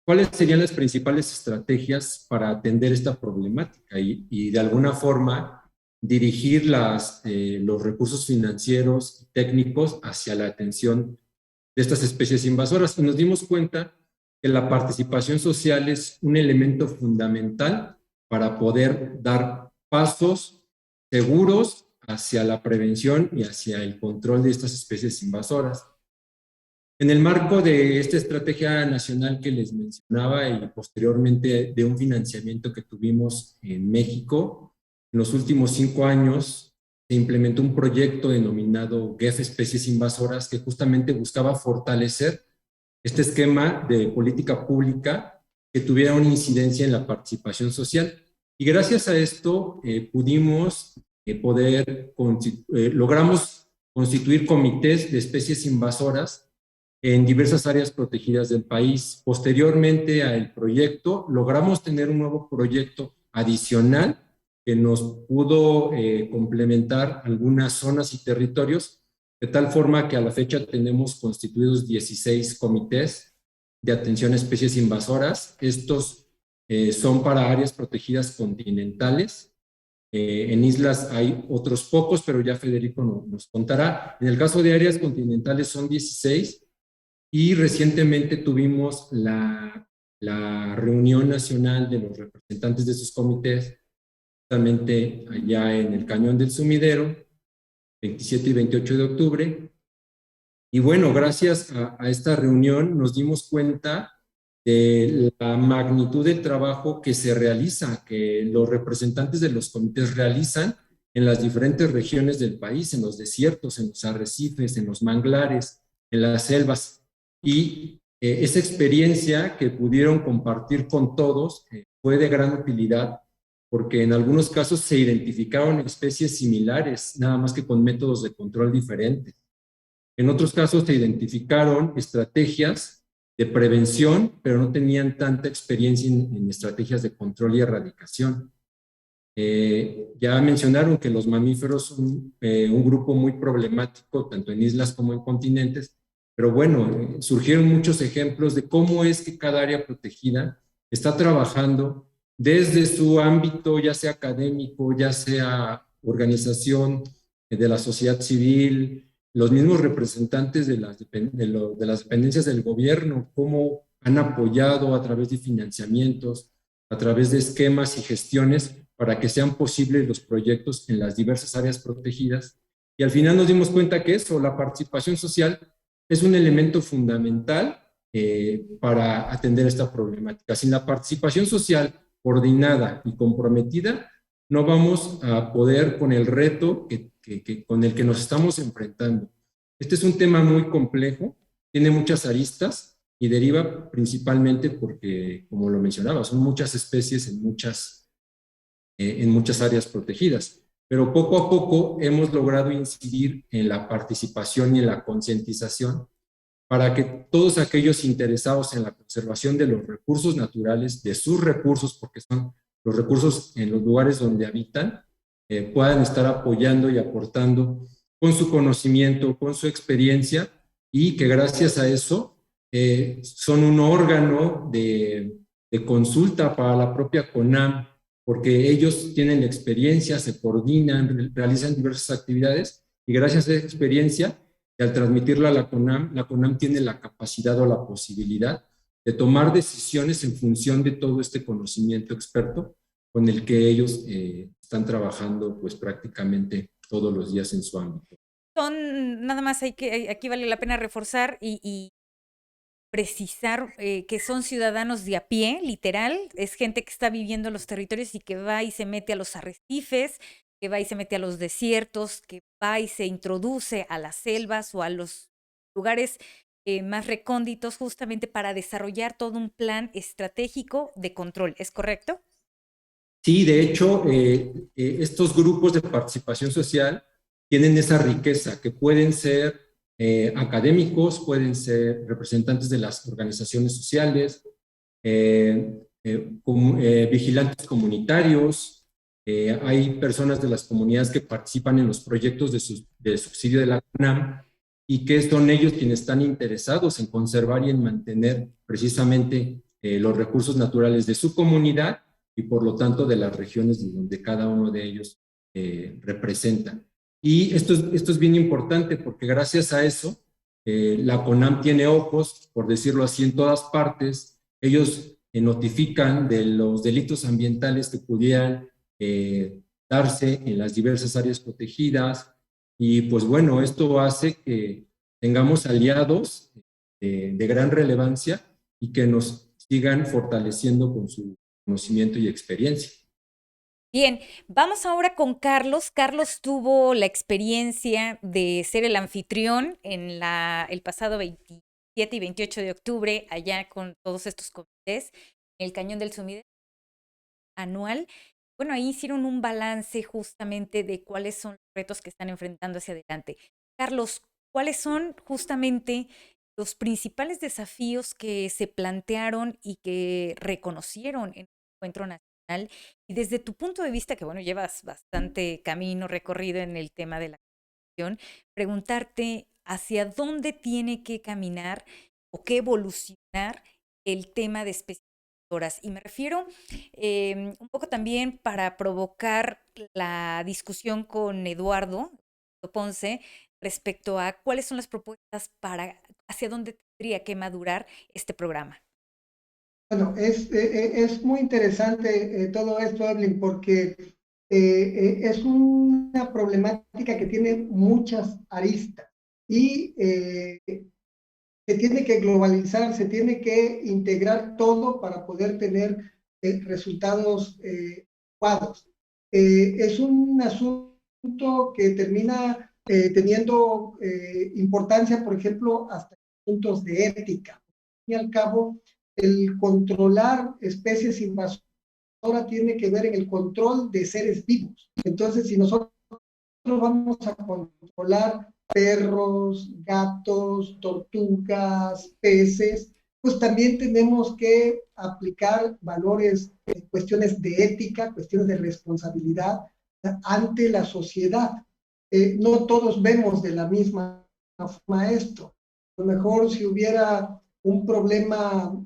cuáles serían las principales estrategias para atender esta problemática y de alguna forma dirigir los recursos financieros y técnicos hacia la atención de estas especies invasoras. Y nos dimos cuenta que la participación social es un elemento fundamental para poder dar pasos seguros hacia la prevención y hacia el control de estas especies invasoras. En el marco de esta estrategia nacional que les mencionaba y posteriormente de un financiamiento que tuvimos en México, en los últimos 5 años se implementó un proyecto denominado GEF Especies Invasoras que justamente buscaba fortalecer este esquema de política pública que tuviera una incidencia en la participación social. Y gracias a esto pudimos logramos constituir comités de especies invasoras en diversas áreas protegidas del país. Posteriormente al proyecto, logramos tener un nuevo proyecto adicional que nos pudo complementar algunas zonas y territorios, de tal forma que a la fecha tenemos constituidos 16 comités de atención a especies invasoras. Estos son para áreas protegidas continentales. En islas hay otros pocos, pero ya Federico nos contará. En el caso de áreas continentales son 16 y recientemente tuvimos la reunión nacional de los representantes de esos comités, justamente allá en el Cañón del Sumidero, 27 y 28 de octubre. Y bueno, gracias a esta reunión nos dimos cuenta de la magnitud del trabajo que se realiza, que los representantes de los comités realizan en las diferentes regiones del país, en los desiertos, en los arrecifes, en los manglares, en las selvas. Y esa experiencia que pudieron compartir con todos fue de gran utilidad, porque en algunos casos se identificaron especies similares, nada más que con métodos de control diferentes. En otros casos se identificaron estrategias de prevención, pero no tenían tanta experiencia en estrategias de control y erradicación. Ya mencionaron que los mamíferos son un grupo muy problemático, tanto en islas como en continentes, pero bueno, surgieron muchos ejemplos de cómo es que cada área protegida está trabajando desde su ámbito, ya sea académico, ya sea organización de la sociedad civil, los mismos representantes de las dependencias del gobierno, cómo han apoyado a través de financiamientos, a través de esquemas y gestiones para que sean posibles los proyectos en las diversas áreas protegidas. Y al final nos dimos cuenta que eso, la participación social, es un elemento fundamental para atender esta problemática. Sin la participación social coordinada y comprometida, no vamos a poder con el reto con el que nos estamos enfrentando. Este es un tema muy complejo, tiene muchas aristas y deriva principalmente porque, como lo mencionaba, son muchas especies en muchas áreas protegidas. Pero poco a poco hemos logrado incidir en la participación y en la concientización para que todos aquellos interesados en la conservación de los recursos naturales, de sus recursos, porque son los recursos en los lugares donde habitan, puedan estar apoyando y aportando con su conocimiento, con su experiencia, y que gracias a eso son un órgano de consulta para la propia CONAM, porque ellos tienen la experiencia, se coordinan, realizan diversas actividades, y gracias a esa experiencia, y al transmitirla a la CONAM tiene la capacidad o la posibilidad de tomar decisiones en función de todo este conocimiento experto con el que ellos están trabajando pues prácticamente todos los días en su ámbito. Nada más aquí vale la pena reforzar y precisar que son ciudadanos de a pie, literal, es gente que está viviendo en los territorios y que va y se mete a los arrecifes, que va y se mete a los desiertos, que va y se introduce a las selvas o a los lugares más recónditos justamente para desarrollar todo un plan estratégico de control, ¿es correcto? Sí, de hecho, estos grupos de participación social tienen esa riqueza que pueden ser académicos, pueden ser representantes de las organizaciones sociales, vigilantes comunitarios, hay personas de las comunidades que participan en los proyectos de subsidio de la CONAM y que son ellos quienes están interesados en conservar y en mantener precisamente los recursos naturales de su comunidad y por lo tanto de las regiones donde cada uno de ellos representa. Y esto es bien importante porque gracias a eso la CONAM tiene ojos, por decirlo así, en todas partes. Ellos notifican de los delitos ambientales que pudieran darse en las diversas áreas protegidas y pues bueno, esto hace que tengamos aliados de gran relevancia y que nos sigan fortaleciendo con su conocimiento y experiencia. Bien, vamos ahora con Carlos. Carlos tuvo la experiencia de ser el anfitrión en el pasado 27 y 28 de octubre, allá con todos estos comités, en el Cañón del Sumidero anual. Bueno, ahí hicieron un balance justamente de cuáles son los retos que están enfrentando hacia adelante. Carlos, ¿cuáles son justamente los principales desafíos que se plantearon y que reconocieron en el encuentro nacional? Y desde tu punto de vista, que bueno, llevas bastante camino recorrido en el tema de la comunicación, preguntarte hacia dónde tiene que caminar o qué evolucionar el tema de especializadoras. Y me refiero un poco también para provocar la discusión con Eduardo Ponce respecto a cuáles son las propuestas para hacia dónde tendría que madurar este programa. Bueno, es muy interesante todo esto, Evelyn, porque es una problemática que tiene muchas aristas y se tiene que globalizar, se tiene que integrar todo para poder tener resultados adecuados. Es un asunto que termina teniendo importancia, por ejemplo, hasta puntos de ética. Al fin y al cabo, el controlar especies invasoras tiene que ver en el control de seres vivos. Entonces, si nosotros vamos a controlar perros, gatos, tortugas, peces, pues también tenemos que aplicar valores, cuestiones de ética, cuestiones de responsabilidad ante la sociedad. No todos vemos de la misma forma esto. A lo mejor si hubiera un problema,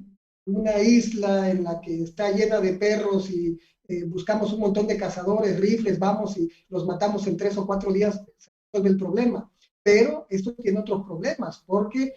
una isla en la que está llena de perros y buscamos un montón de cazadores, rifles, vamos y los matamos en 3 o 4 días, se resuelve el problema. Pero esto tiene otros problemas, porque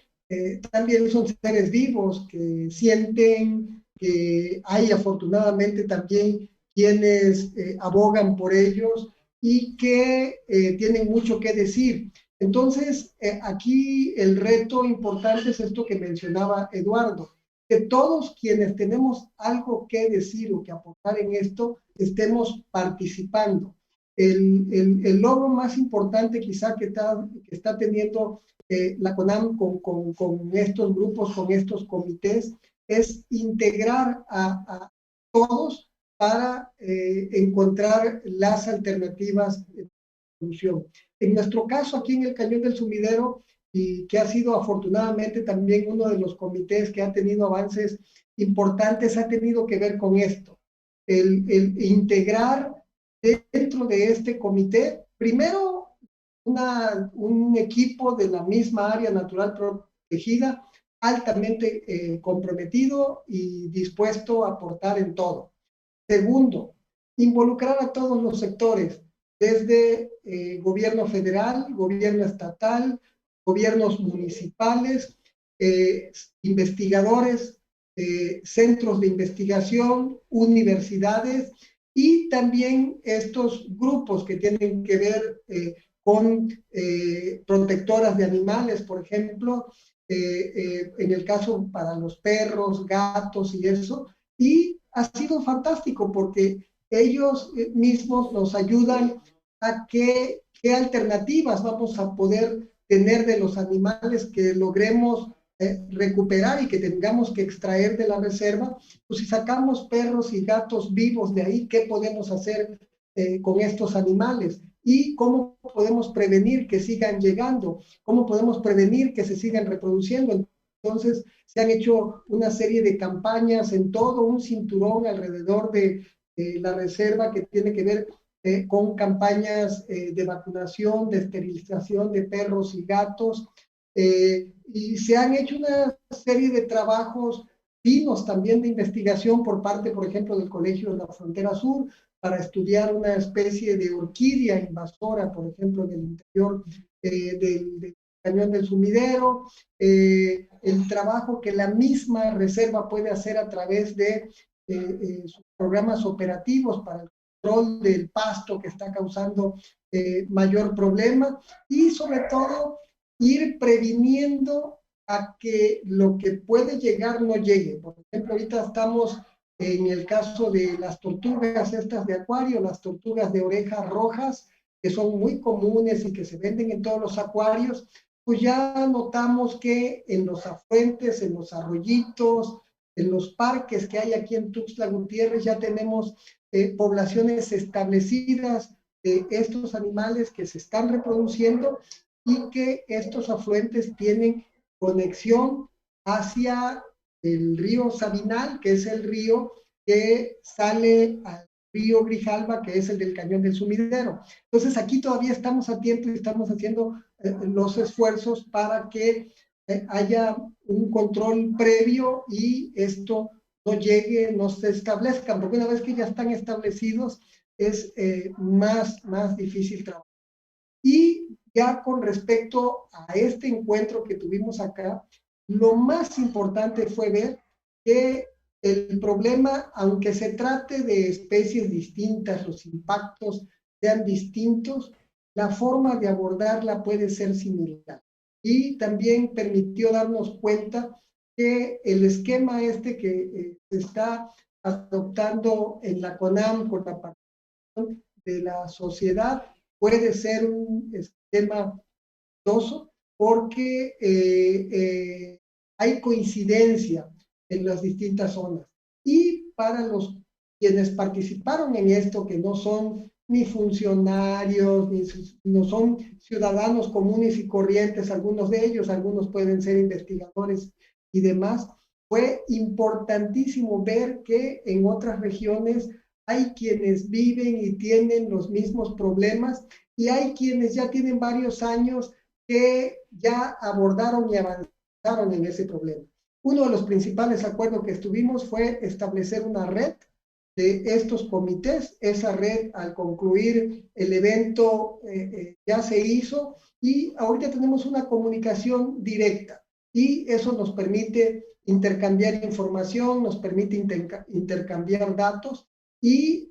también son seres vivos que sienten, que hay afortunadamente también quienes abogan por ellos y que tienen mucho que decir. Entonces, aquí el reto importante es esto que mencionaba Eduardo, que todos quienes tenemos algo que decir o que aportar en esto, estemos participando. El logro más importante quizá que está teniendo la CONAM con estos grupos, con estos comités, es integrar a todos para encontrar las alternativas de solución. En nuestro caso, aquí en el Cañón del Sumidero, y que ha sido afortunadamente también uno de los comités que ha tenido avances importantes, ha tenido que ver con esto, el integrar dentro de este comité, primero un equipo de la misma área natural protegida, altamente comprometido y dispuesto a aportar en todo. Segundo, involucrar a todos los sectores, desde gobierno federal, gobierno estatal, gobiernos municipales, investigadores, centros de investigación, universidades y también estos grupos que tienen que ver con protectoras de animales, por ejemplo, en el caso para los perros, gatos y eso, y ha sido fantástico porque ellos mismos nos ayudan a qué alternativas vamos a poder tener de los animales que logremos recuperar y que tengamos que extraer de la reserva. Pues si sacamos perros y gatos vivos de ahí, ¿qué podemos hacer con estos animales? Y cómo podemos prevenir que sigan llegando, cómo podemos prevenir que se sigan reproduciendo. Entonces, se han hecho una serie de campañas en todo un cinturón alrededor de la reserva que tiene que ver con campañas de vacunación, de esterilización de perros y gatos, y se han hecho una serie de trabajos finos también de investigación por parte, por ejemplo, del Colegio de la Frontera Sur, para estudiar una especie de orquídea invasora, por ejemplo, en el interior del Cañón del Sumidero, el trabajo que la misma reserva puede hacer a través de sus programas operativos para el control del pasto que está causando mayor problema y sobre todo ir previniendo a que lo que puede llegar no llegue. Por ejemplo, ahorita estamos en el caso de las tortugas estas de acuario, las tortugas de orejas rojas, que son muy comunes y que se venden en todos los acuarios, pues ya notamos que en los afluentes, en los arroyitos, en los parques que hay aquí en Tuxtla Gutiérrez, ya tenemos poblaciones establecidas de estos animales que se están reproduciendo y que estos afluentes tienen conexión hacia el río Sabinal, que es el río que sale al río Grijalva, que es el del Cañón del Sumidero. Entonces aquí todavía estamos a tiempo y estamos haciendo los esfuerzos para que haya un control previo y esto no llegue, no se establezcan, porque una vez que ya están establecidos es más difícil trabajar. Y ya con respecto a este encuentro que tuvimos acá, lo más importante fue ver que el problema, aunque se trate de especies distintas, los impactos sean distintos, la forma de abordarla puede ser similar. Y también permitió darnos cuenta que el esquema este que se está adoptando en la CONAM con la participación de la sociedad puede ser un esquema exitoso porque hay coincidencia en las distintas zonas. Y para los quienes participaron en esto, que no son ni funcionarios, no son ciudadanos comunes y corrientes, algunos de ellos, algunos pueden ser investigadores y demás, fue importantísimo ver que en otras regiones hay quienes viven y tienen los mismos problemas y hay quienes ya tienen varios años que ya abordaron y avanzaron en ese problema. Uno de los principales acuerdos que estuvimos fue establecer una red de estos comités. Esa red, al concluir el evento, ya se hizo y ahorita tenemos una comunicación directa y eso nos permite intercambiar información, nos permite intercambiar datos y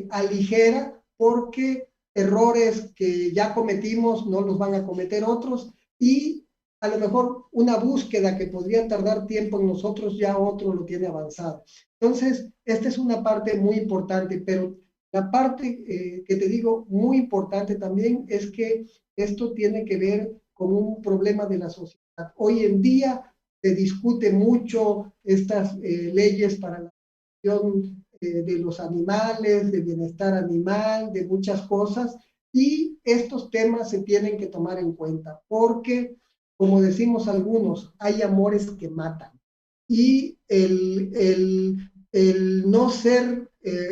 aligera porque errores que ya cometimos no los van a cometer otros y a lo mejor una búsqueda que podría tardar tiempo en nosotros, ya otro lo tiene avanzado. Entonces, esta es una parte muy importante, pero la parte que te digo muy importante también es que esto tiene que ver con un problema de la sociedad. Hoy en día se discute mucho estas leyes para la protección de los animales, de bienestar animal, de muchas cosas, y estos temas se tienen que tomar en cuenta, porque, como decimos algunos, hay amores que matan, y el no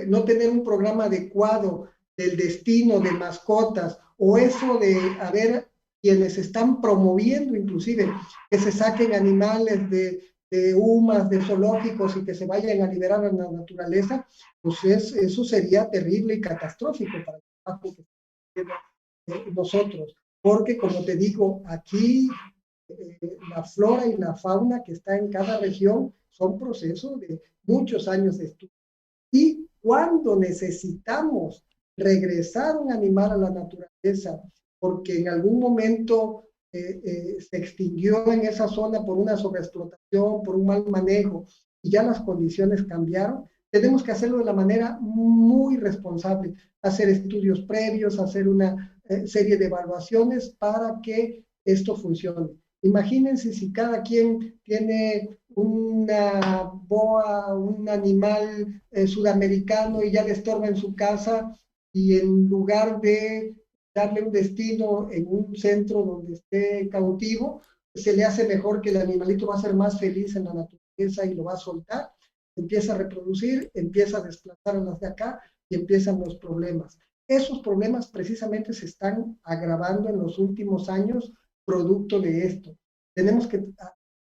no tener un programa adecuado del destino de mascotas, o eso de haber quienes están promoviendo inclusive que se saquen animales de UMAS, de zoológicos y que se vayan a liberar en la naturaleza, pues eso sería terrible y catastrófico para el trabajo que estamos nosotros. Porque, como te digo, aquí la flora y la fauna que está en cada región son procesos de muchos años de estudio. Y cuando necesitamos regresar un animal a la naturaleza, porque en algún momento se extinguió en esa zona por una sobreexplotación, por un mal manejo, y ya las condiciones cambiaron, tenemos que hacerlo de la manera muy responsable, hacer estudios previos, hacer una serie de evaluaciones para que esto funcione. Imagínense si cada quien tiene una boa, un animal sudamericano y ya le estorba en su casa, y en lugar de darle un destino en un centro donde esté cautivo, se le hace mejor que el animalito va a ser más feliz en la naturaleza y lo va a soltar, empieza a reproducir, empieza a desplazar a las de acá y empiezan los problemas. Esos problemas precisamente se están agravando en los últimos años producto de esto. Tenemos que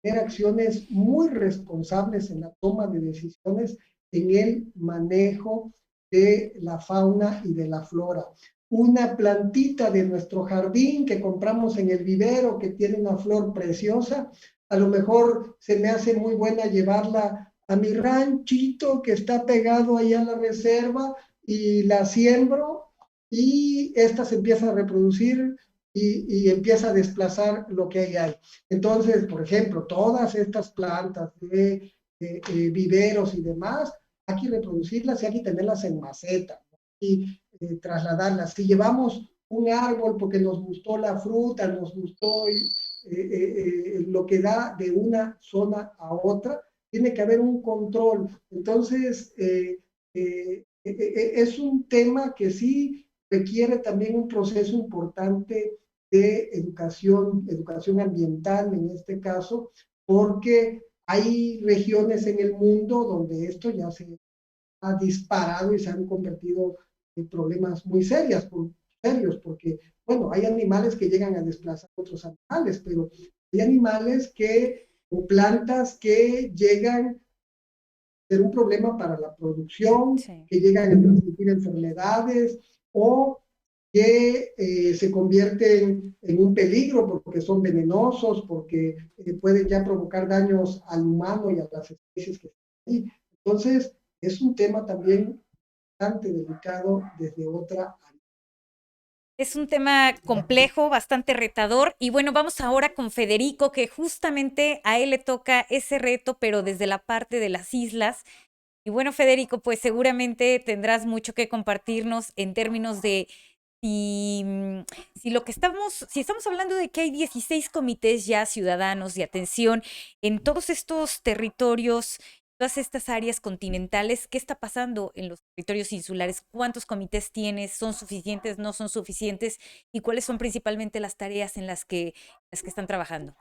tener acciones muy responsables en la toma de decisiones en el manejo de la fauna y de la flora. Una plantita de nuestro jardín que compramos en el vivero que tiene una flor preciosa, a lo mejor se me hace muy buena llevarla a mi ranchito que está pegado ahí a la reserva y la siembro y esta se empieza a reproducir y empieza a desplazar lo que hay. Entonces, por ejemplo, todas estas plantas de viveros y demás hay que reproducirlas y hay que tenerlas en maceta, ¿no? Y trasladarlas. Si llevamos un árbol porque nos gustó la fruta, nos gustó lo que da de una zona a otra, tiene que haber un control. Entonces, es un tema que sí requiere también un proceso importante de educación ambiental en este caso, porque hay regiones en el mundo donde esto ya se ha disparado y se han convertido en problemas muy serios, porque, bueno, hay animales que llegan a desplazar a otros animales, pero hay animales o plantas que llegan a ser un problema para la producción, Sí. que llegan a transmitir enfermedades o que se convierten en un peligro porque son venenosos, porque pueden ya provocar daños al humano y a las especies que están ahí. Entonces, es un tema también bastante delicado desde otra área. Es un tema complejo, bastante retador. Y bueno, vamos ahora con Federico, que justamente a él le toca ese reto, pero desde la parte de las islas. Y bueno, Federico, pues seguramente tendrás mucho que compartirnos en términos de si lo que si estamos hablando de que hay 16 comités ya ciudadanos de atención en todos estos territorios, todas estas áreas continentales, ¿qué está pasando en los territorios insulares? ¿Cuántos comités tienes? ¿Son suficientes? ¿No son suficientes? ¿Y cuáles son principalmente las tareas en las que están trabajando?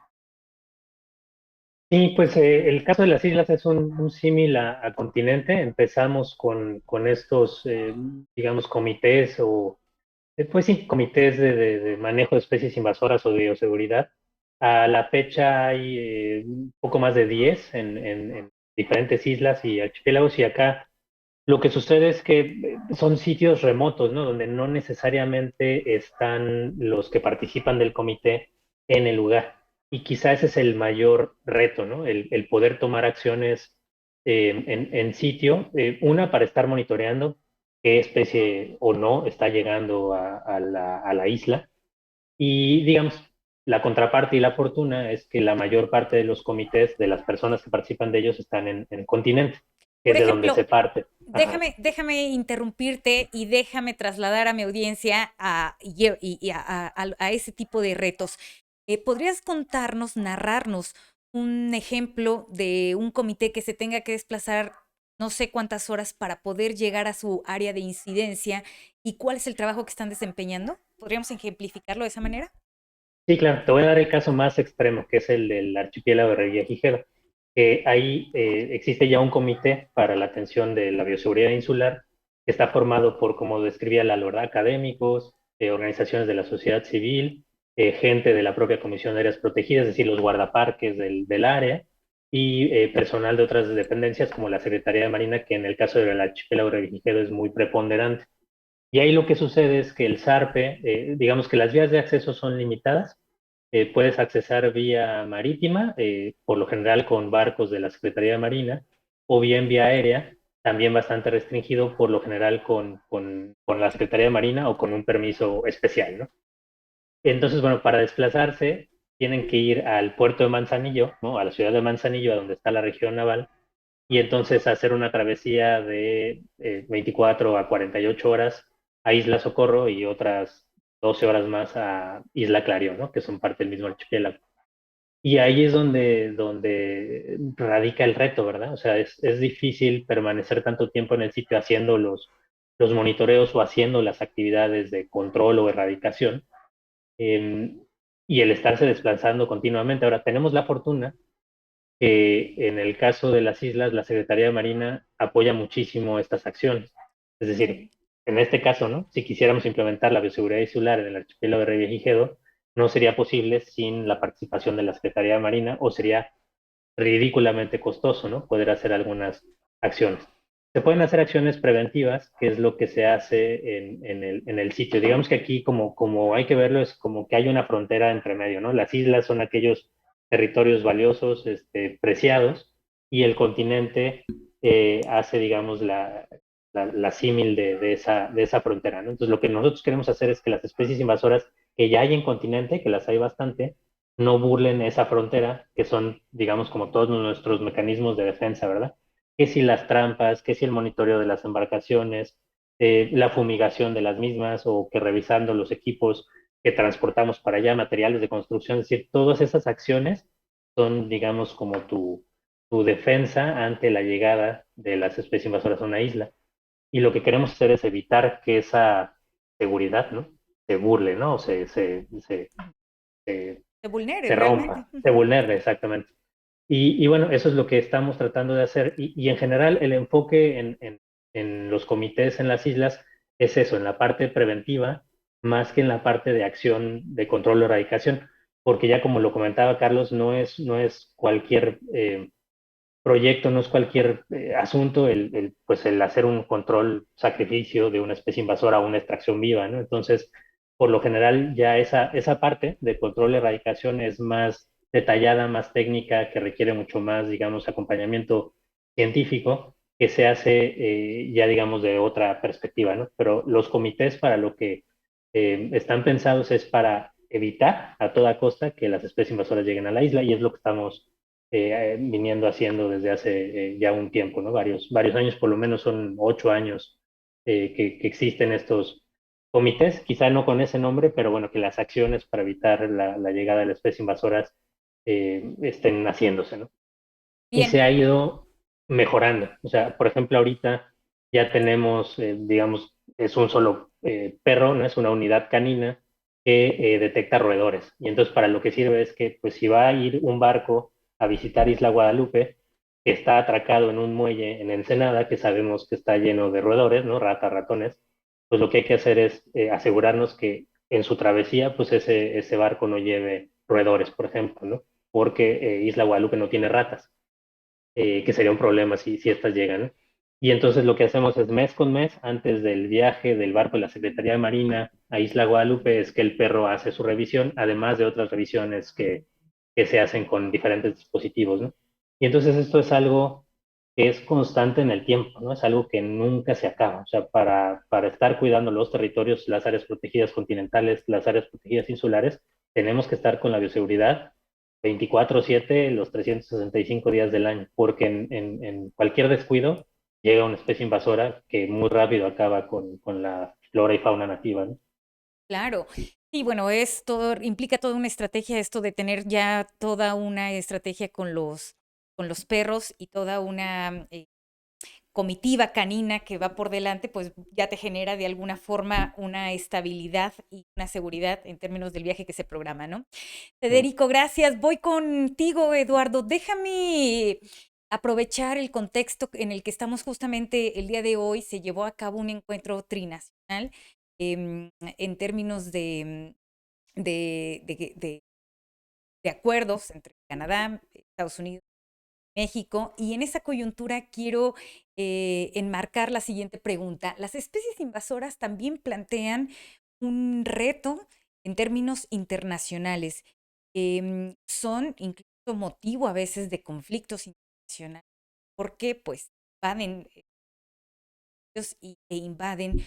Sí, pues el caso de las islas es un símil a continente. Empezamos con estos, digamos, comités o, pues sí, comités de manejo de especies invasoras o de bioseguridad. A la fecha hay un poco más de 10 en diferentes islas y archipiélagos, y acá lo que sucede es que son sitios remotos, ¿no? Donde no necesariamente están los que participan del comité en el lugar. Y quizá ese es el mayor reto, ¿no? El poder tomar acciones en sitio, una para estar monitoreando qué especie o no está llegando a la isla. Y digamos, la contraparte y la fortuna es que la mayor parte de los comités, de las personas que participan de ellos, están en continente, que Por es de donde ejemplo, se parte. Ajá. déjame interrumpirte y déjame trasladar a mi audiencia a ese tipo de retos. ¿Podrías contarnos, narrarnos un ejemplo de un comité que se tenga que desplazar no sé cuántas horas para poder llegar a su área de incidencia y cuál es el trabajo que están desempeñando? ¿Podríamos ejemplificarlo de esa manera? Sí, claro, te voy a dar el caso más extremo, que es el del archipiélago de Revillagigedo. Ahí existe ya un comité para la atención de la bioseguridad insular, que está formado por, como describía Lalo, ¿verdad? Académicos, organizaciones de la sociedad civil, gente de la propia Comisión de Áreas Protegidas, es decir, los guardaparques del área, y personal de otras dependencias como la Secretaría de Marina, que en el caso del archipiélago de Revillagigedo es muy preponderante. Y ahí lo que sucede es que el SARPE, digamos que las vías de acceso son limitadas. Puedes accesar vía marítima, por lo general con barcos de la Secretaría de Marina, o bien vía aérea, también bastante restringido, por lo general con la Secretaría de Marina o con un permiso especial, ¿no? Entonces, bueno, para desplazarse tienen que ir al puerto de Manzanillo, ¿no? A la ciudad de Manzanillo, a donde está la región naval, y entonces hacer una travesía de 24 a 48 horas a Isla Socorro y otras 12 horas más a Isla Clarión, ¿no? Que son parte del mismo archipiélago. Y ahí es donde radica el reto, ¿verdad? O sea, es difícil permanecer tanto tiempo en el sitio haciendo los monitoreos o haciendo las actividades de control o erradicación, eh, y el estarse desplazando continuamente. Ahora, tenemos la fortuna que en el caso de las islas, la Secretaría de Marina apoya muchísimo estas acciones. Es decir, Ok. en este caso, ¿no? Si quisiéramos implementar la bioseguridad insular en el archipiélago de Revillagigedo, no sería posible sin la participación de la Secretaría de Marina, o sería ridículamente costoso, ¿no? Poder hacer algunas acciones. Se pueden hacer acciones preventivas, que es lo que se hace en el sitio. Digamos que aquí, como hay que verlo, es como que hay una frontera entre medio, ¿no? Las islas son aquellos territorios valiosos, preciados, y el continente hace, digamos, la símil de esa frontera, ¿no? Entonces, lo que nosotros queremos hacer es que las especies invasoras que ya hay en continente, que las hay bastante, no burlen esa frontera, que son, digamos, como todos nuestros mecanismos de defensa, ¿verdad? que si las trampas, que si el monitoreo de las embarcaciones, la fumigación de las mismas o que revisando los equipos que transportamos para allá, materiales de construcción, es decir, todas esas acciones son, digamos, como tu defensa ante la llegada de las especies invasoras a una isla. Y lo que queremos hacer es evitar que esa seguridad, ¿no? Se burle, ¿no? O Se vulnere se realmente. rompa, se vulnere, exactamente. Y bueno, eso es lo que estamos tratando de hacer. Y en general, el enfoque en los comités en las islas es eso, en la parte preventiva, más que en la parte de acción de control o erradicación, porque ya como lo comentaba Carlos, no es cualquier proyecto, no es cualquier asunto pues el hacer un control sacrificio de una especie invasora o una extracción viva, ¿no? Entonces, por lo general, ya esa parte de control y erradicación es más detallada, más técnica, que requiere mucho más, digamos, acompañamiento científico, que se hace ya, digamos, de otra perspectiva, ¿no? Pero los comités para lo que están pensados es para evitar a toda costa que las especies invasoras lleguen a la isla y es lo que estamos viniendo haciendo desde hace ya un tiempo, ¿no? Varios años, por lo menos son 8 años que existen estos comités, quizá no con ese nombre, pero bueno, que las acciones para evitar la llegada de las especies invasoras estén haciéndose, ¿no? Y Bien, se ha ido mejorando. O sea, por ejemplo, ahorita ya tenemos, digamos, es un solo perro, ¿no? Es una unidad canina que detecta roedores. Y entonces para lo que sirve es que, pues si va a ir un barco a visitar Isla Guadalupe, que está atracado en un muelle en Ensenada, que sabemos que está lleno de roedores, ¿no? Ratas, ratones, pues lo que hay que hacer es asegurarnos que en su travesía, pues ese barco no lleve roedores, por ejemplo, ¿no? Porque Isla Guadalupe no tiene ratas, que sería un problema si estas llegan, ¿no? Y entonces lo que hacemos es mes con mes, antes del viaje del barco de la Secretaría de Marina a Isla Guadalupe, es que el perro hace su revisión, además de otras revisiones que se hacen con diferentes dispositivos, ¿no? Y entonces esto es algo que es constante en el tiempo, ¿no? Es algo que nunca se acaba. O sea, para estar cuidando los territorios, las áreas protegidas continentales, las áreas protegidas insulares, tenemos que estar con la bioseguridad 24/7 los 365 días del año, porque en cualquier descuido llega una especie invasora que muy rápido acaba con la flora y fauna nativa, ¿no? claro. Y bueno, es todo, implica toda una estrategia esto de tener ya toda una estrategia con los perros y toda una comitiva canina que va por delante, pues ya te genera de alguna forma una estabilidad y una seguridad en términos del viaje que se programa, ¿no? Federico, gracias. Voy contigo, Eduardo. Déjame aprovechar el contexto en el que estamos justamente el día de hoy. Se llevó a cabo un encuentro trinacional en términos de acuerdos entre Canadá, Estados Unidos, México, y en esa coyuntura quiero enmarcar la siguiente pregunta. Las especies invasoras también plantean un reto en términos internacionales. Son incluso motivo a veces de conflictos internacionales porque pues invaden e invaden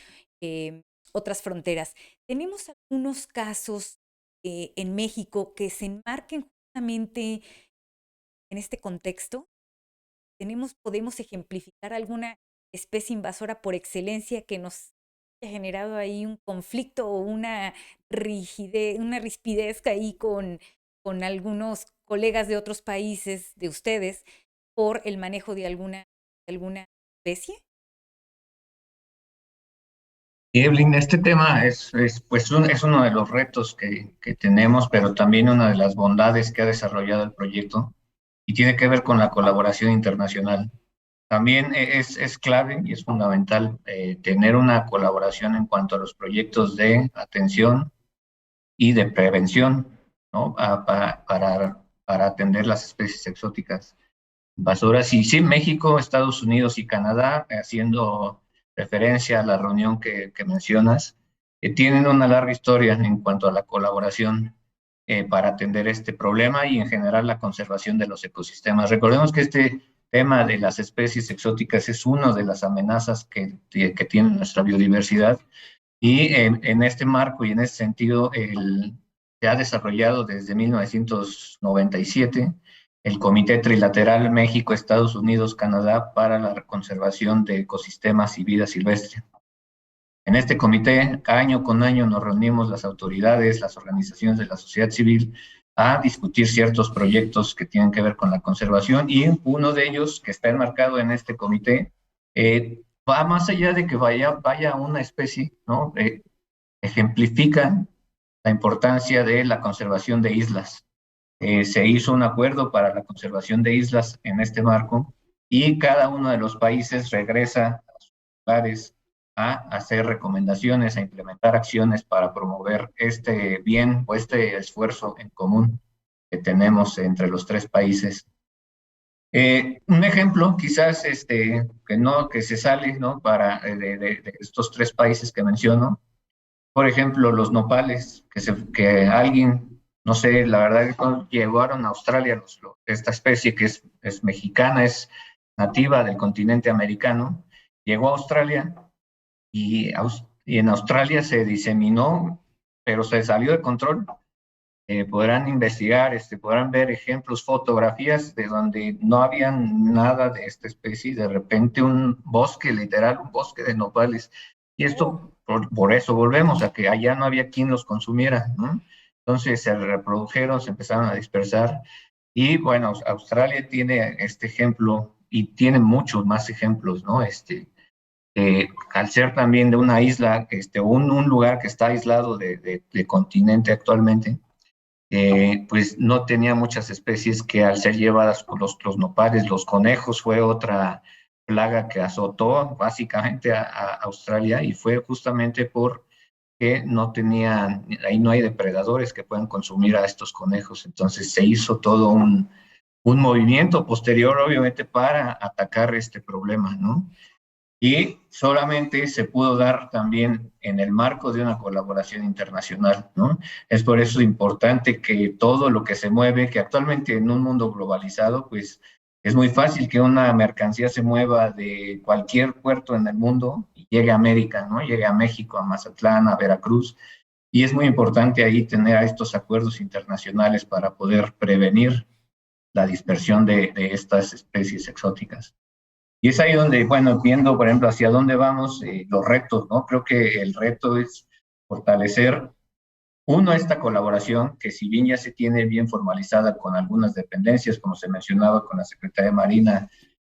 otras fronteras. Tenemos algunos casos en México que se enmarquen justamente en este contexto. Podemos ejemplificar alguna especie invasora por excelencia que nos haya generado ahí un conflicto o una rigidez, una rispidez ahí con algunos colegas de otros países de ustedes por el manejo de alguna especie. Y Evelyn, este tema pues, es uno de los retos que tenemos, pero también una de las bondades que ha desarrollado el proyecto y tiene que ver con la colaboración internacional. También es clave y es fundamental tener una colaboración en cuanto a los proyectos de atención y de prevención, ¿no? Para atender las especies exóticas invasoras. Y sí, México, Estados Unidos y Canadá, haciendo referencia a la reunión que mencionas, tienen una larga historia en cuanto a la colaboración para atender este problema y en general la conservación de los ecosistemas. Recordemos que este tema de las especies exóticas es una de las amenazas que tiene nuestra biodiversidad y en este marco y en este sentido se ha desarrollado desde 1997 el Comité Trilateral México, Estados Unidos, Canadá para la conservación de ecosistemas y vida silvestre. En este comité, año con año, nos reunimos las autoridades, las organizaciones de la sociedad civil a discutir ciertos proyectos que tienen que ver con la conservación, y uno de ellos, que está enmarcado en este comité, va más allá de que vaya una especie, ¿no? Ejemplifica la importancia de la conservación de islas. Se hizo un acuerdo para la conservación de islas en este marco, y cada uno de los países regresa a sus lugares a hacer recomendaciones, a implementar acciones para promover este bien o este esfuerzo en común que tenemos entre los tres países. Un ejemplo, quizás que se sale, ¿no? De estos tres países que menciono, por ejemplo, los nopales, que alguien, no sé, la verdad que cuando llegaron a Australia, esta especie que es mexicana, es nativa del continente americano, llegó a Australia y en Australia se diseminó, pero se salió de control. Podrán investigar, podrán ver ejemplos, fotografías de donde no había nada de esta especie, de repente un bosque, literal, un bosque de nopales. Y esto, por eso volvemos a que allá no había quien los consumiera, ¿no? Entonces se reprodujeron, se empezaron a dispersar. Y bueno, Australia tiene este ejemplo y tiene muchos más ejemplos, ¿no? Al ser también de una isla, un lugar que está aislado de continente actualmente, pues no tenía muchas especies que al ser llevadas por los nopales, los conejos fue otra plaga que azotó básicamente a Australia, y fue justamente porque ahí no hay depredadores que puedan consumir a estos conejos. Entonces se hizo todo un movimiento posterior, obviamente, para atacar este problema, ¿no? Y solamente se pudo dar también en el marco de una colaboración internacional, ¿no? Es por eso importante que todo lo que se mueve, que actualmente en un mundo globalizado, pues es muy fácil que una mercancía se mueva de cualquier puerto en el mundo y llegue a América, ¿no? Llegue a México, a Mazatlán, a Veracruz, y es muy importante ahí tener estos acuerdos internacionales para poder prevenir la dispersión de estas especies exóticas. Y es ahí donde, bueno, viendo, por ejemplo, hacia dónde vamos, los retos, ¿no? Creo que el reto es fortalecer, uno, esta colaboración, que si bien ya se tiene bien formalizada con algunas dependencias, como se mencionaba, con la Secretaría de Marina,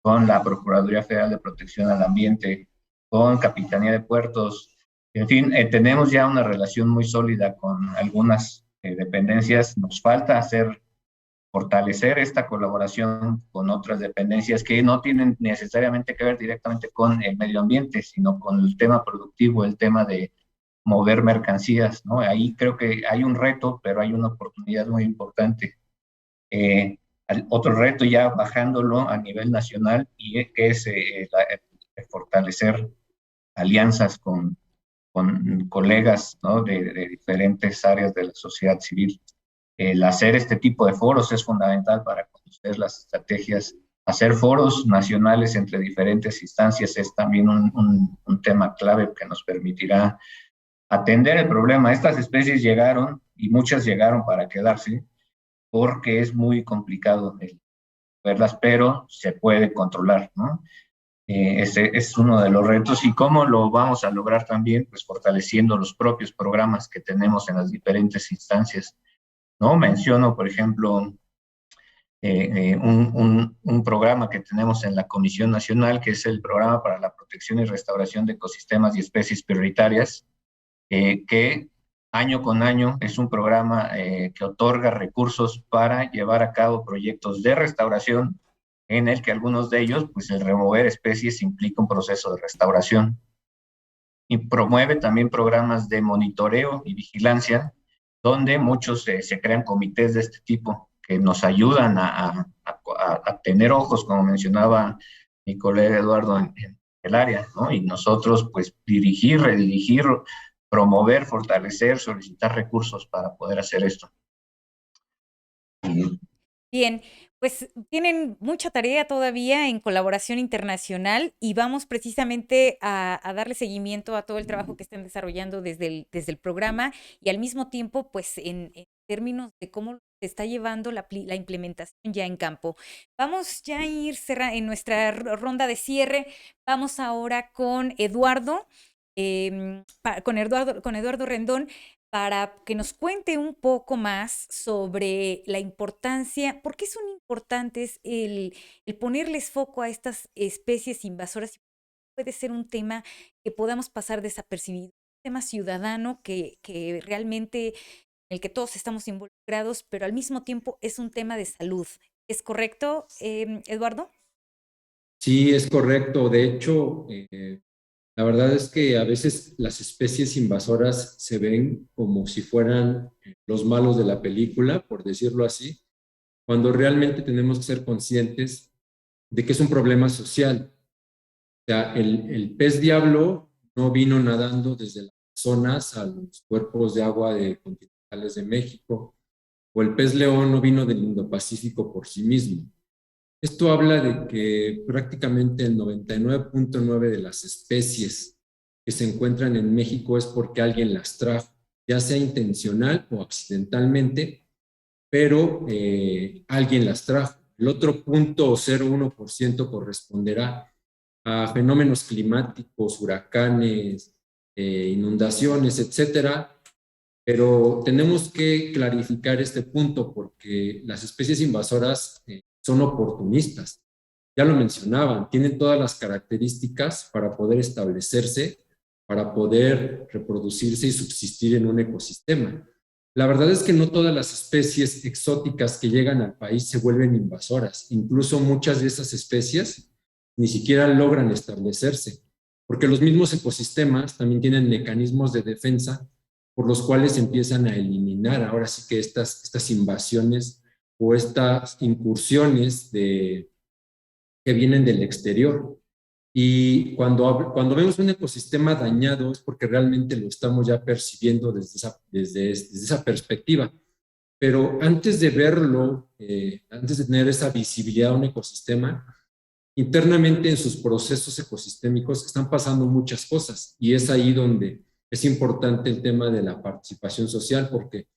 con la Procuraduría Federal de Protección al Ambiente, con Capitanía de Puertos, en fin, tenemos ya una relación muy sólida con algunas dependencias. Nos falta fortalecer esta colaboración con otras dependencias que no tienen necesariamente que ver directamente con el medio ambiente, sino con el tema productivo, el tema de mover mercancías, ¿no? Ahí creo que hay un reto, pero hay una oportunidad muy importante. Otro reto ya bajándolo a nivel nacional, y que es fortalecer alianzas con colegas, ¿no? de diferentes áreas de la sociedad civil. El hacer este tipo de foros es fundamental para conocer las estrategias. Hacer foros nacionales entre diferentes instancias es también un tema clave que nos permitirá atender el problema. Estas especies llegaron, y muchas llegaron para quedarse, porque es muy complicado verlas, pero se puede controlar, ¿no? Ese es uno de los retos. ¿Y cómo lo vamos a lograr también? Pues fortaleciendo los propios programas que tenemos en las diferentes instancias, ¿no? Menciono, por ejemplo, un programa que tenemos en la Comisión Nacional, que es el Programa para la Protección y Restauración de Ecosistemas y Especies Prioritarias, que año con año es un programa que otorga recursos para llevar a cabo proyectos de restauración, en el que algunos de ellos, pues el remover especies implica un proceso de restauración. Y promueve también programas de monitoreo y vigilancia, donde muchos se crean comités de este tipo que nos ayudan a tener ojos, como mencionaba mi colega Eduardo, en el área, ¿no? Y nosotros, pues, dirigir, redirigir, promover, fortalecer, solicitar recursos para poder hacer esto. Bien, pues tienen mucha tarea todavía en colaboración internacional, y vamos precisamente a darle seguimiento a todo el trabajo que están desarrollando desde el programa, y al mismo tiempo, pues en términos de cómo se está llevando la implementación ya en campo. Vamos ya a ir en nuestra ronda de cierre. Vamos ahora con Eduardo, con Eduardo Rendón, para que nos cuente un poco más sobre la importancia, por qué son importantes el ponerles foco a estas especies invasoras. Puede ser un tema que podamos pasar desapercibido, un tema ciudadano que realmente en el que todos estamos involucrados, pero al mismo tiempo es un tema de salud. ¿Es correcto, Eduardo? Sí, es correcto. De hecho, la verdad es que a veces las especies invasoras se ven como si fueran los malos de la película, por decirlo así, cuando realmente tenemos que ser conscientes de que es un problema social. O sea, el pez diablo no vino nadando desde las zonas a los cuerpos de agua de continentales de México, o el pez león no vino del Indo-Pacífico por sí mismo. Esto habla de que prácticamente el 99.9% de las especies que se encuentran en México es porque alguien las trajo, ya sea intencional o accidentalmente, pero alguien las trajo. El otro 0.01% corresponderá a fenómenos climáticos, huracanes, inundaciones, etcétera. Pero tenemos que clarificar este punto porque las especies invasoras son oportunistas. Ya lo mencionaban, tienen todas las características para poder establecerse, para poder reproducirse y subsistir en un ecosistema. La verdad es que no todas las especies exóticas que llegan al país se vuelven invasoras. Incluso muchas de esas especies ni siquiera logran establecerse, porque los mismos ecosistemas también tienen mecanismos de defensa por los cuales empiezan a eliminar ahora sí que estas invasiones o estas incursiones que vienen del exterior. Y cuando vemos un ecosistema dañado es porque realmente lo estamos ya percibiendo desde esa perspectiva. Pero antes de verlo, antes de tener esa visibilidad a un ecosistema, internamente en sus procesos ecosistémicos están pasando muchas cosas y es ahí donde es importante el tema de la participación social, porque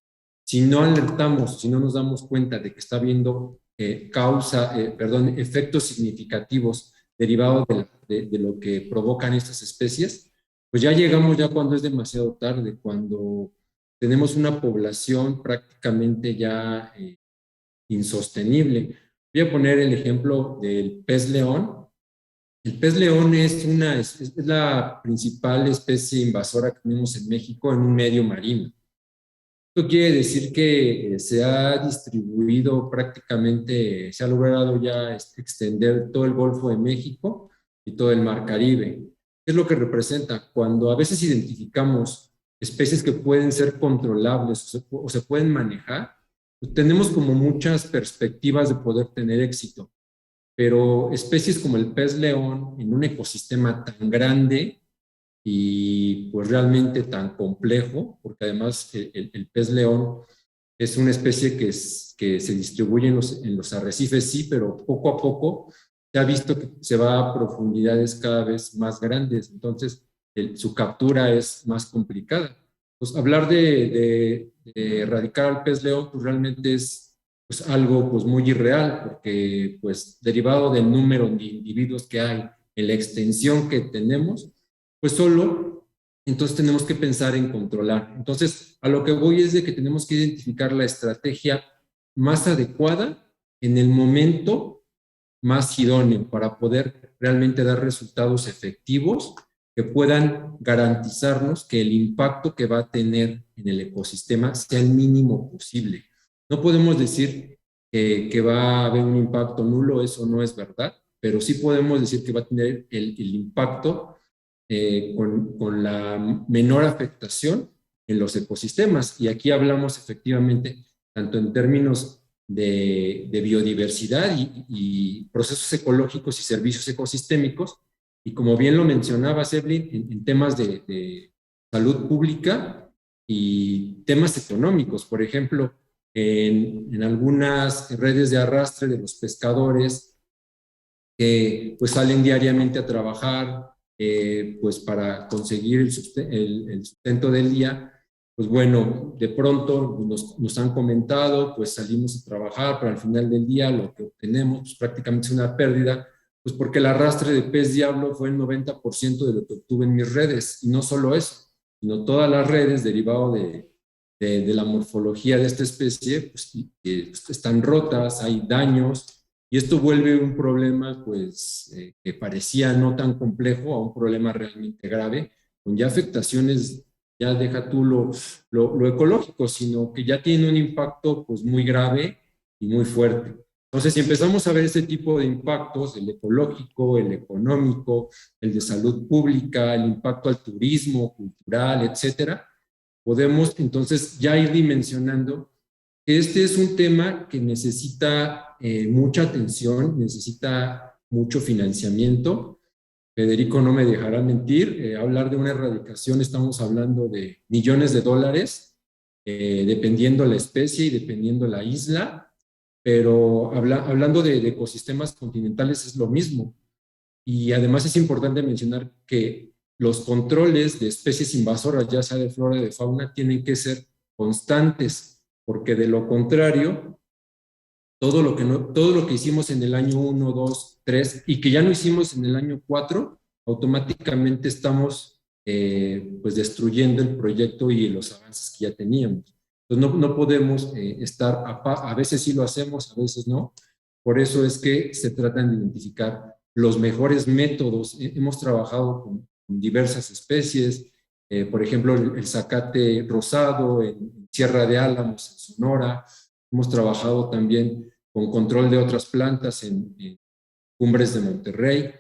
si no alertamos, si no nos damos cuenta de que está habiendo efectos significativos derivados de lo que provocan estas especies, pues ya llegamos ya cuando es demasiado tarde, cuando tenemos una población prácticamente ya insostenible. Voy a poner el ejemplo del pez león. El pez león es la principal especie invasora que tenemos en México en un medio marino. Esto quiere decir que se ha distribuido prácticamente, se ha logrado ya extender todo el Golfo de México y todo el Mar Caribe. ¿Qué es lo que representa? Cuando a veces identificamos especies que pueden ser controlables o se pueden manejar, pues tenemos como muchas perspectivas de poder tener éxito. Pero especies como el pez león en un ecosistema tan grande y pues realmente tan complejo, porque además el pez león es una especie que se distribuye en los arrecifes, sí, pero poco a poco se ha visto que se va a profundidades cada vez más grandes, entonces su captura es más complicada. Pues hablar de erradicar al pez león pues realmente es pues algo pues muy irreal, porque pues derivado del número de individuos que hay, en la extensión que tenemos, pues solo, entonces tenemos que pensar en controlar. Entonces, a lo que voy es de que tenemos que identificar la estrategia más adecuada en el momento más idóneo para poder realmente dar resultados efectivos que puedan garantizarnos que el impacto que va a tener en el ecosistema sea el mínimo posible. No podemos decir que va a haber un impacto nulo, eso no es verdad, pero sí podemos decir que va a tener el impacto con la menor afectación en los ecosistemas. Y aquí hablamos efectivamente tanto en términos de biodiversidad y procesos ecológicos y servicios ecosistémicos, y como bien lo mencionabas, Evelyn, en temas de salud pública y temas económicos. Por ejemplo, en algunas redes de arrastre de los pescadores que pues salen diariamente a trabajar pues para conseguir el sustento del día, pues bueno, de pronto nos han comentado, pues salimos a trabajar, pero al final del día lo que obtenemos pues, prácticamente es una pérdida, pues porque el arrastre de pez diablo fue el 90% de lo que obtuve en mis redes, y no solo eso, sino todas las redes derivado de la morfología de esta especie, pues, están rotas, hay daños, y esto vuelve un problema pues, que parecía no tan complejo a un problema realmente grave, con ya afectaciones, ya deja tú lo ecológico, sino que ya tiene un impacto pues, muy grave y muy fuerte. Entonces, si empezamos a ver ese tipo de impactos, el ecológico, el económico, el de salud pública, el impacto al turismo, cultural, etcétera, podemos entonces ya ir dimensionando que este es un tema que necesita mucha atención, necesita mucho financiamiento. Federico no me dejará mentir, hablar de una erradicación estamos hablando de millones de dólares, dependiendo la especie y dependiendo la isla, pero hablando de ecosistemas continentales es lo mismo. Y además es importante mencionar que los controles de especies invasoras, ya sea de flora o de fauna, tienen que ser constantes, porque de lo contrario, todo lo que hicimos en el año 1, 2, 3 y que ya no hicimos en el año 4, automáticamente estamos pues destruyendo el proyecto y los avances que ya teníamos. Entonces no podemos estar, a veces sí lo hacemos, a veces no. Por eso es que se tratan de identificar los mejores métodos. Hemos trabajado con diversas especies, por ejemplo, el zacate rosado en Sierra de Álamos, en Sonora. Hemos trabajado también con control de otras plantas en cumbres de Monterrey,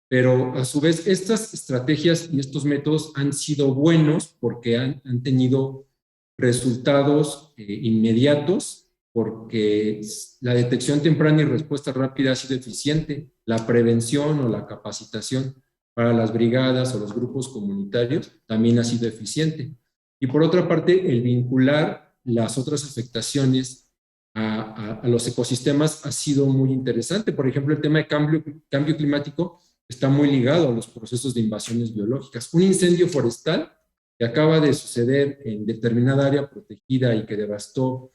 pero a su vez estas estrategias y estos métodos han sido buenos porque han tenido resultados inmediatos, porque la detección temprana y respuesta rápida ha sido eficiente, la prevención o la capacitación para las brigadas o los grupos comunitarios también ha sido eficiente. Y por otra parte, el vincular las otras afectaciones a los ecosistemas ha sido muy interesante. Por ejemplo, el tema de cambio climático está muy ligado a los procesos de invasiones biológicas. Un incendio forestal que acaba de suceder en determinada área protegida y que devastó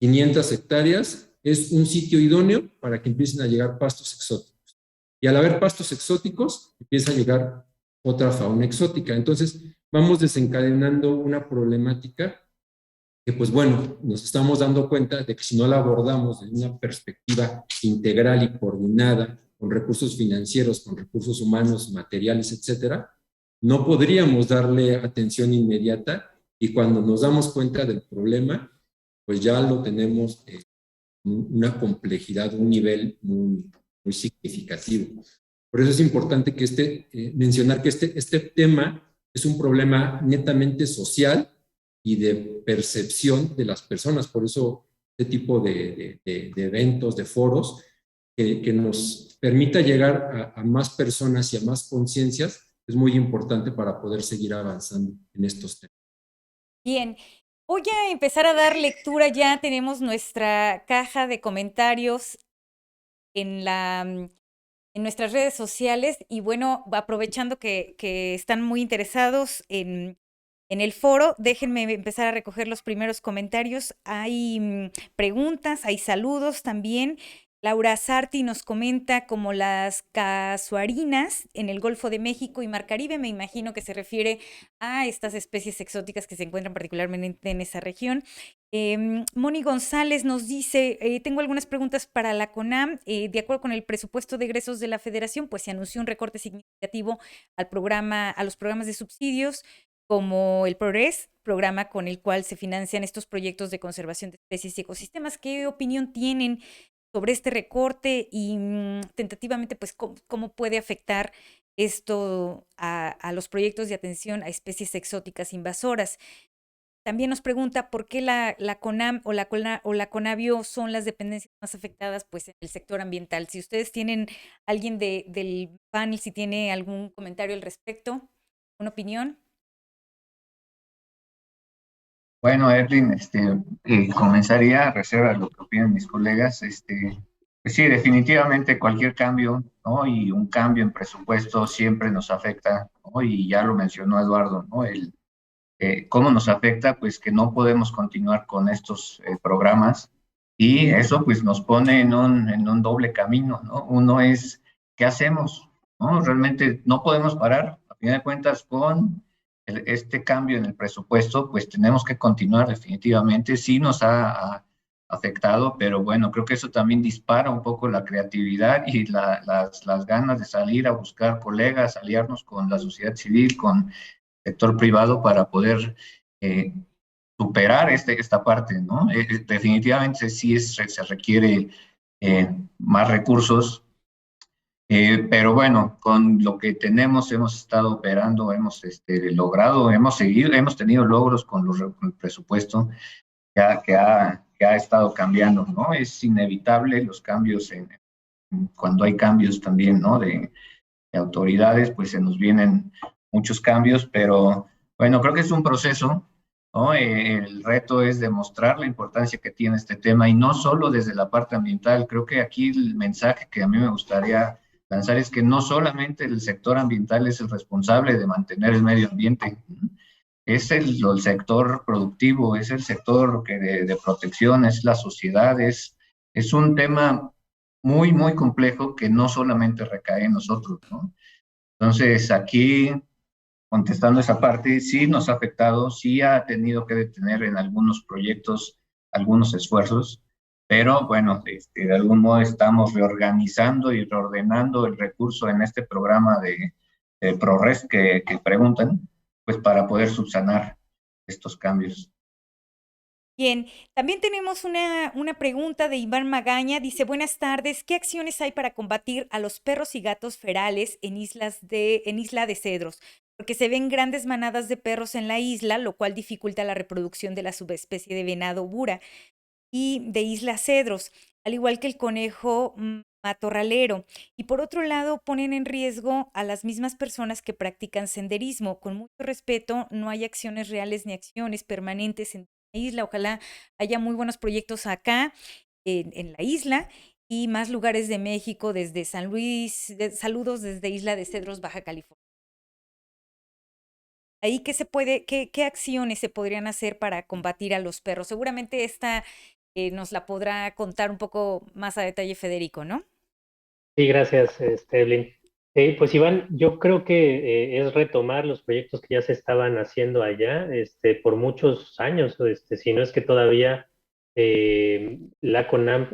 500 hectáreas es un sitio idóneo para que empiecen a llegar pastos exóticos. Y al haber pastos exóticos, empieza a llegar otra fauna exótica. Entonces, vamos desencadenando una problemática que pues bueno, nos estamos dando cuenta de que si no la abordamos desde una perspectiva integral y coordinada, con recursos financieros, con recursos humanos, materiales, etcétera, no podríamos darle atención inmediata y cuando nos damos cuenta del problema, pues ya lo tenemos una complejidad, un nivel muy significativo. Por eso es importante que mencionar que este tema es un problema netamente social y de percepción de las personas. Por eso este tipo de eventos, de foros, que nos permita llegar a más personas y a más conciencias, es muy importante para poder seguir avanzando en estos temas. Bien, voy a empezar a dar lectura. Ya tenemos nuestra caja de comentarios en nuestras redes sociales y bueno, aprovechando que están muy interesados en el foro, déjenme empezar a recoger los primeros comentarios. Hay preguntas, hay saludos también. Laura Sarti nos comenta como las casuarinas en el Golfo de México y Mar Caribe. Me imagino que se refiere a estas especies exóticas que se encuentran particularmente en esa región. Moni González nos dice, tengo algunas preguntas para la CONAM. De acuerdo con el presupuesto de egresos de la Federación, pues se anunció un recorte significativo a los programas de subsidios, como el PROGRESS, programa con el cual se financian estos proyectos de conservación de especies y ecosistemas. ¿Qué opinión tienen sobre este recorte y tentativamente, pues, cómo puede afectar esto a los proyectos de atención a especies exóticas invasoras? También nos pregunta por qué la CONAM o la CONABIO son las dependencias más afectadas, pues, en el sector ambiental. Si ustedes tienen, alguien del panel, si tiene algún comentario al respecto, una opinión. Bueno, Evelyn, comenzaría a reserva lo que opinan mis colegas. Pues sí, definitivamente cualquier cambio, ¿no? Y un cambio en presupuesto siempre nos afecta, ¿no? Y ya lo mencionó Eduardo, ¿no? ¿Cómo nos afecta? Pues que no podemos continuar con estos programas y eso pues nos pone en un doble camino, ¿no? Uno es, ¿qué hacemos? ¿No? Realmente no podemos parar. A fin de cuentas, con este cambio en el presupuesto, pues tenemos que continuar definitivamente. Sí nos ha afectado, pero bueno, creo que eso también dispara un poco la creatividad y las ganas de salir a buscar colegas, aliarnos con la sociedad civil, con sector privado para poder superar esta parte, ¿no? Definitivamente sí se requiere más recursos, pero bueno, con lo que tenemos hemos estado operando, hemos logrado, hemos tenido logros con el presupuesto que ha estado cambiando, ¿no? Es inevitable los cambios cuando hay cambios también, ¿no? De autoridades, pues se nos vienen muchos cambios, pero bueno, creo que es un proceso, ¿no? El reto es demostrar la importancia que tiene este tema y no solo desde la parte ambiental. Creo que aquí el mensaje que a mí me gustaría lanzar es que no solamente el sector ambiental es el responsable de mantener el medio ambiente, es el sector productivo, es el sector de protección, es la sociedad, es un tema muy, muy complejo que no solamente recae en nosotros, ¿no? Entonces, aquí, contestando esa parte, sí nos ha afectado, sí ha tenido que detener en algunos proyectos algunos esfuerzos, pero bueno, de algún modo estamos reorganizando y reordenando el recurso en este programa de ProRes que preguntan, pues para poder subsanar estos cambios. Bien, también tenemos una pregunta de Iván Magaña. Dice, buenas tardes, ¿qué acciones hay para combatir a los perros y gatos ferales en Isla de Cedros? Porque se ven grandes manadas de perros en la isla, lo cual dificulta la reproducción de la subespecie de venado bura y de Isla Cedros, al igual que el conejo matorralero. Y por otro lado, ponen en riesgo a las mismas personas que practican senderismo. Con mucho respeto, no hay acciones reales ni acciones permanentes en la isla. Ojalá haya muy buenos proyectos acá en la isla y más lugares de México, desde San Luis. Saludos desde Isla de Cedros, Baja California. Ahí, qué acciones se podrían hacer para combatir a los perros? Seguramente esta nos la podrá contar un poco más a detalle Federico, ¿no? Sí, gracias, Evelyn. Pues Iván, yo creo que es retomar los proyectos que ya se estaban haciendo allá por muchos años, si no es que todavía la CONAMP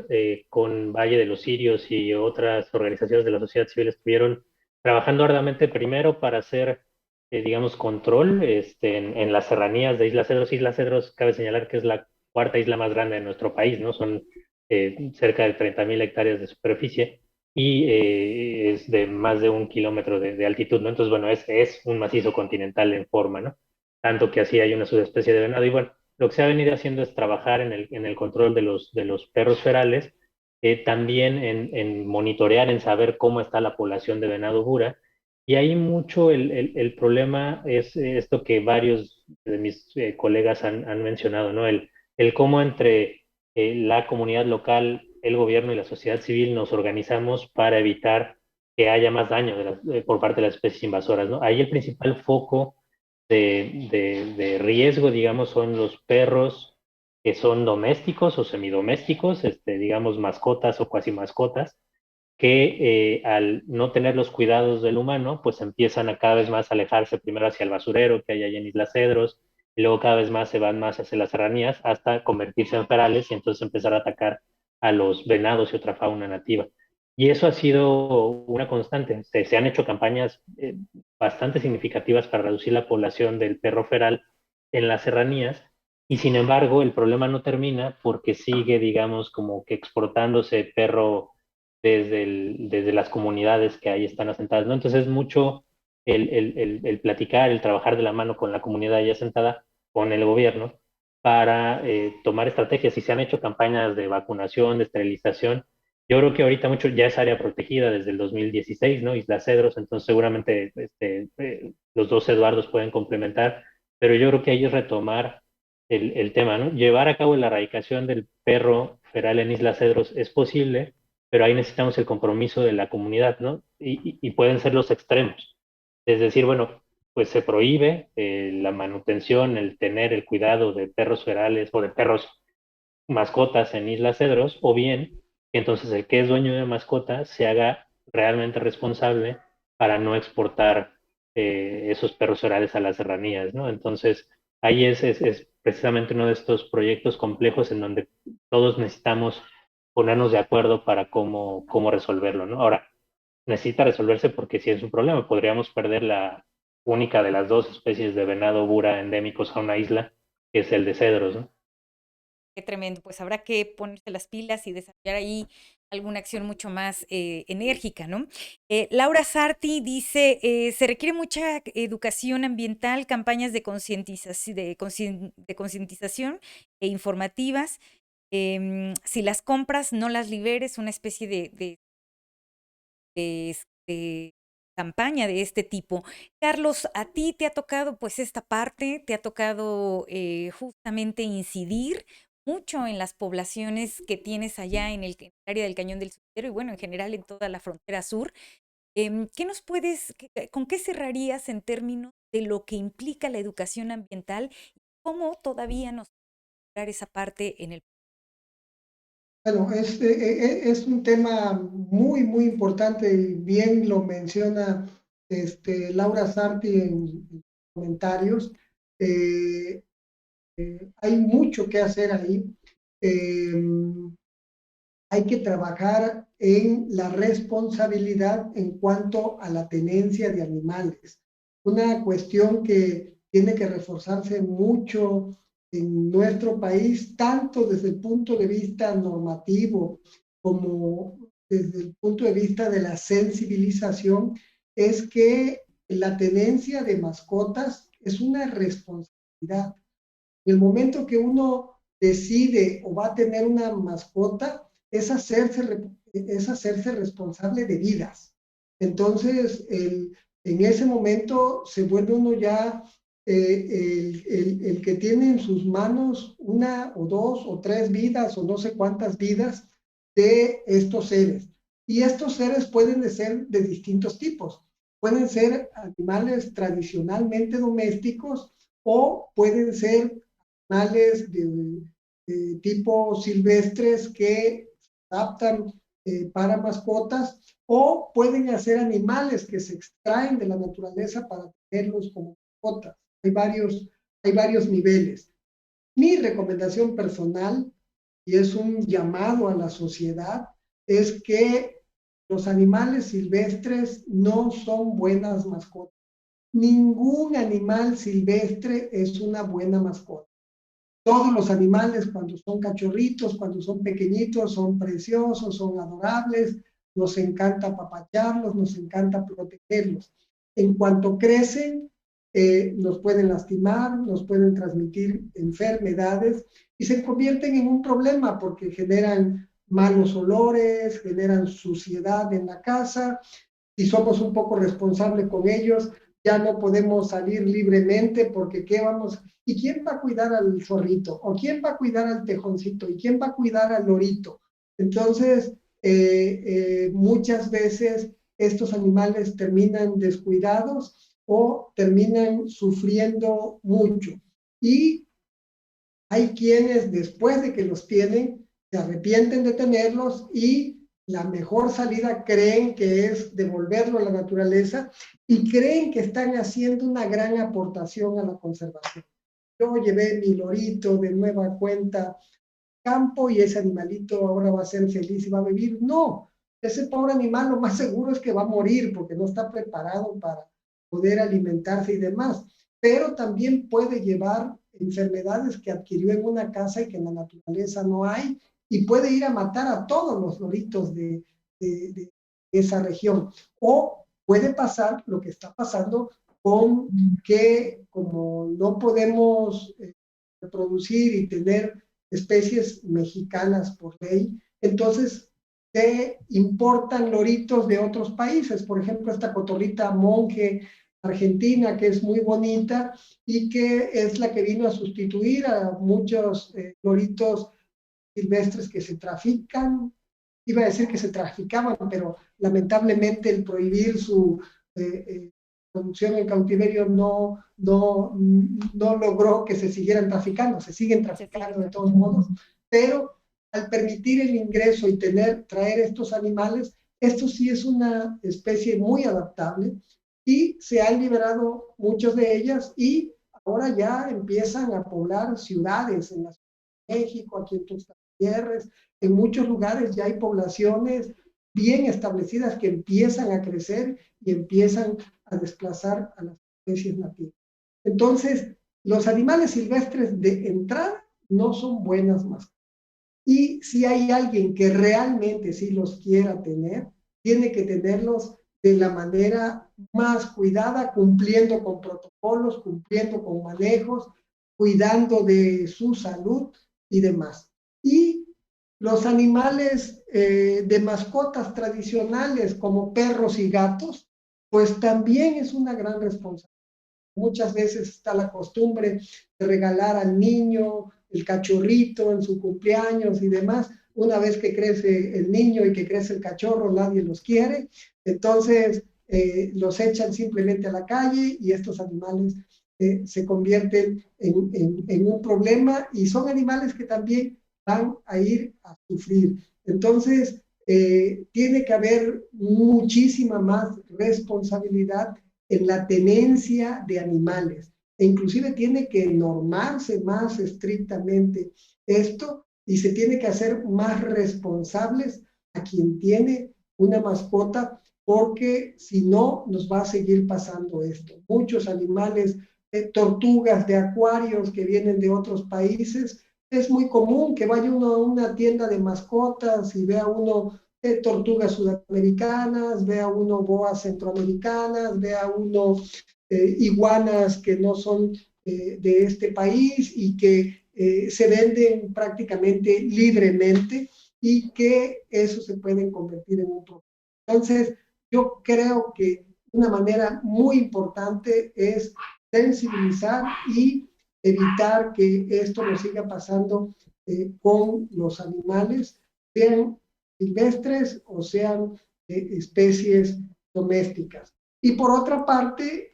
con Valle de los Cirios y otras organizaciones de la sociedad civil estuvieron trabajando arduamente primero para hacer, digamos, control en las serranías de Isla Cedros. Isla Cedros, cabe señalar que es la cuarta isla más grande de nuestro país, ¿no? Son cerca de 30.000 hectáreas de superficie y es de más de 1 kilómetro de altitud, ¿no? Entonces, bueno, es un macizo continental en forma, ¿no? Tanto que así hay una subespecie de venado. Y bueno, lo que se ha venido haciendo es trabajar en el control de los perros ferales, también en monitorear, en saber cómo está la población de venado bura. Y ahí mucho el problema es esto que varios de mis colegas han mencionado, ¿no? El cómo entre la comunidad local, el gobierno y la sociedad civil nos organizamos para evitar que haya más daño por parte de las especies invasoras, ¿no? Ahí el principal foco de riesgo, digamos, son los perros que son domésticos o semidomésticos, digamos, mascotas o cuasi mascotas, que al no tener los cuidados del humano, pues empiezan a cada vez más alejarse primero hacia el basurero que hay allá en Isla Cedros, y luego cada vez más se van más hacia las serranías hasta convertirse en ferales y entonces empezar a atacar a los venados y otra fauna nativa. Y eso ha sido una constante. Se han hecho campañas bastante significativas para reducir la población del perro feral en las serranías, y sin embargo el problema no termina porque sigue, digamos, como que exportándose perro desde las comunidades que ahí están asentadas, ¿no? Entonces es mucho el platicar, el trabajar de la mano con la comunidad ahí asentada, con el gobierno, para tomar estrategias. Y se han hecho campañas de vacunación, de esterilización. Yo creo que ahorita mucho ya es área protegida desde el 2016, ¿no? Isla Cedros, entonces seguramente los dos Eduardos pueden complementar, pero yo creo que ahí es retomar el tema, ¿no? Llevar a cabo la erradicación del perro feral en Isla Cedros es posible, pero ahí necesitamos el compromiso de la comunidad, ¿no? Y pueden ser los extremos. Es decir, bueno, pues se prohíbe la manutención, el tener el cuidado de perros ferales o de perros mascotas en Isla Cedros, o bien que entonces el que es dueño de mascota se haga realmente responsable para no exportar esos perros ferales a las serranías, ¿no? Entonces, ahí es precisamente uno de estos proyectos complejos en donde todos necesitamos ponernos de acuerdo para cómo resolverlo, ¿no? Ahora, necesita resolverse porque si es un problema, podríamos perder la única de las dos especies de venado bura endémicos a una isla, que es el de Cedros, ¿no? Qué tremendo. Pues habrá que ponerse las pilas y desarrollar ahí alguna acción mucho más enérgica, ¿no? Laura Sarti dice, se requiere mucha educación ambiental, campañas de concientización, de concientización e informativas. Si las compras, no las liberes, una especie de campaña de este tipo. Carlos, a ti te ha tocado pues esta parte, te ha tocado justamente incidir mucho en las poblaciones que tienes allá en el área del Cañón del Surtero y bueno, en general en toda la frontera sur. ¿Qué nos puedes, con qué cerrarías en términos de lo que implica la educación ambiental y cómo todavía nos dar esa parte en el... Bueno, es un tema muy, muy importante y bien lo menciona Laura Sarti en comentarios. Eh, Hay mucho que hacer ahí. Eh, Hay que trabajar en la responsabilidad en cuanto a la tenencia de animales. Una cuestión que tiene que reforzarse mucho en nuestro país, tanto desde el punto de vista normativo como desde el punto de vista de la sensibilización, es que la tenencia de mascotas es una responsabilidad. En el momento que uno decide o va a tener una mascota, es hacerse responsable de vidas. Entonces, en ese momento se vuelve uno ya el que tiene en sus manos una o dos o tres vidas o no sé cuántas vidas de estos seres. Y estos seres pueden ser de distintos tipos. Pueden ser animales tradicionalmente domésticos o pueden ser animales de tipo silvestres que se adaptan para mascotas o pueden hacer animales que se extraen de la naturaleza para tenerlos como mascotas. Hay varios niveles. Mi recomendación personal, y es un llamado a la sociedad, es que los animales silvestres no son buenas mascotas. Ningún animal silvestre es una buena mascota. Todos los animales cuando son cachorritos, cuando son pequeñitos, son preciosos, son adorables, nos encanta apapacharlos, nos encanta protegerlos. En cuanto crecen, nos pueden lastimar, nos pueden transmitir enfermedades y se convierten en un problema porque generan malos olores, generan suciedad en la casa. Si somos un poco responsables con ellos, ya no podemos salir libremente porque ¿qué vamos? ¿Y quién va a cuidar al zorrito? ¿O quién va a cuidar al tejoncito? ¿Y quién va a cuidar al lorito? Entonces, muchas veces estos animales terminan descuidados o terminan sufriendo mucho. Y hay quienes después de que los tienen se arrepienten de tenerlos y la mejor salida creen que es devolverlo a la naturaleza y creen que están haciendo una gran aportación a la conservación. Yo llevé mi lorito de nueva cuenta campo y ese animalito ahora va a ser feliz y va a vivir. No, ese pobre animal lo más seguro es que va a morir porque no está preparado para poder alimentarse y demás, pero también puede llevar enfermedades que adquirió en una casa y que en la naturaleza no hay y puede ir a matar a todos los loritos de esa región. O puede pasar lo que está pasando con que como no podemos reproducir y tener especies mexicanas por ley, entonces se importan loritos de otros países, por ejemplo esta cotorrita monje argentina que es muy bonita y que es la que vino a sustituir a muchos loritos silvestres que se trafican, iba a decir que se traficaban, pero lamentablemente el prohibir su producción en cautiverio no logró que se siguieran traficando, se siguen traficando de todos modos, pero al permitir el ingreso y traer estos animales, esto sí es una especie muy adaptable y se han liberado muchas de ellas y ahora ya empiezan a poblar ciudades en la Ciudad de México, aquí en Tuxtla Gutiérrez, en muchos lugares ya hay poblaciones bien establecidas que empiezan a crecer y empiezan a desplazar a las especies nativas. Entonces, los animales silvestres de entrada no son buenas mascotas. Y si hay alguien que realmente sí los quiera tener, tiene que tenerlos de la manera más cuidada, cumpliendo con protocolos, cumpliendo con manejos, cuidando de su salud y demás. Y los animales de mascotas tradicionales como perros y gatos, pues también es una gran responsabilidad. Muchas veces está la costumbre de regalar al niño el cachorrito en su cumpleaños y demás. Una vez que crece el niño y que crece el cachorro, nadie los quiere. Entonces, los echan simplemente a la calle y estos animales se convierten en un problema y son animales que también van a ir a sufrir. Entonces, tiene que haber muchísima más responsabilidad en la tenencia de animales. E inclusive tiene que normarse más estrictamente esto y se tiene que hacer más responsables a quien tiene una mascota, porque si no, nos va a seguir pasando esto. Muchos animales, tortugas de acuarios que vienen de otros países, es muy común que vaya uno a una tienda de mascotas y vea uno tortugas sudamericanas, vea uno boas centroamericanas, vea uno iguanas que no son de este país y que se venden prácticamente libremente y que eso se pueden convertir en un problema. Entonces, yo creo que una manera muy importante es sensibilizar y evitar que esto nos siga pasando con los animales, sean silvestres o sean especies domésticas. Y por otra parte,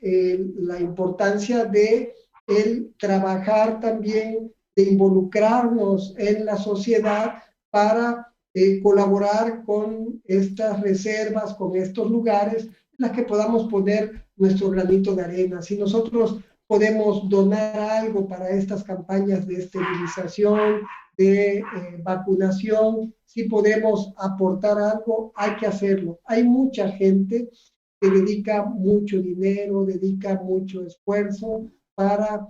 la importancia de el trabajar también, de involucrarnos en la sociedad para colaborar con estas reservas, con estos lugares, en las que podamos poner nuestro granito de arena. Si nosotros podemos donar algo para estas campañas de esterilización, de vacunación, si podemos aportar algo, hay que hacerlo. Hay mucha gente que dedica mucho dinero, dedica mucho esfuerzo para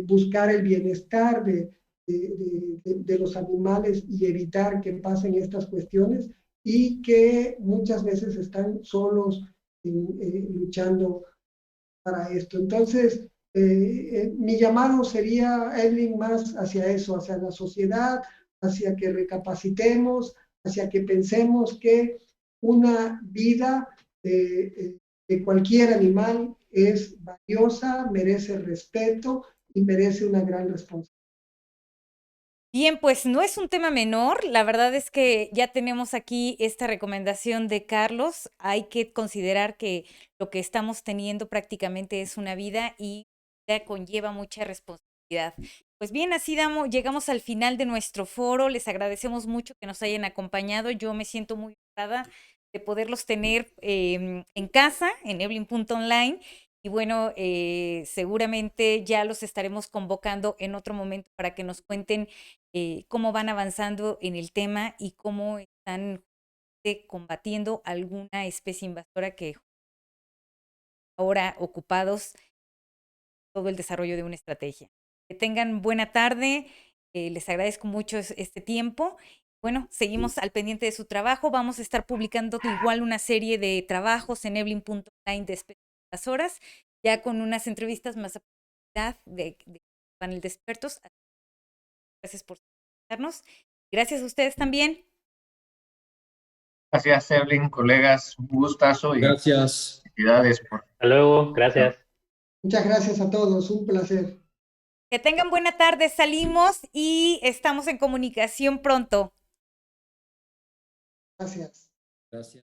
buscar el bienestar de los animales y evitar que pasen estas cuestiones y que muchas veces están solos luchando para esto. Entonces, mi llamado sería, Evelyn, más hacia eso, hacia la sociedad, hacia que recapacitemos, hacia que pensemos que una vida de cualquier animal es valiosa, merece respeto y merece una gran responsabilidad. Bien, pues no es un tema menor. La verdad es que ya tenemos aquí esta recomendación de Carlos. Hay que considerar que lo que estamos teniendo prácticamente es una vida y conlleva mucha responsabilidad. Pues bien, así llegamos al final de nuestro foro. Les agradecemos mucho que nos hayan acompañado. Yo me siento muy honrada de poderlos tener en casa, en Evelyn.online. Y bueno, seguramente ya los estaremos convocando en otro momento para que nos cuenten cómo van avanzando en el tema y cómo están combatiendo alguna especie invasora que ahora ocupados todo el desarrollo de una estrategia. Que tengan buena tarde, les agradezco mucho este tiempo. Bueno, seguimos al pendiente de su trabajo. Vamos a estar publicando igual una serie de trabajos en Evelyn.online de especies horas, ya con unas entrevistas más a profundidad de panel de expertos. Gracias por escucharnos. Gracias a ustedes también. Gracias, Evelyn, colegas, un gustazo y Gracias. felicidades por... Hasta luego, gracias. Muchas gracias a todos, un placer. Que tengan buena tarde, salimos y estamos en comunicación pronto. Gracias. Gracias.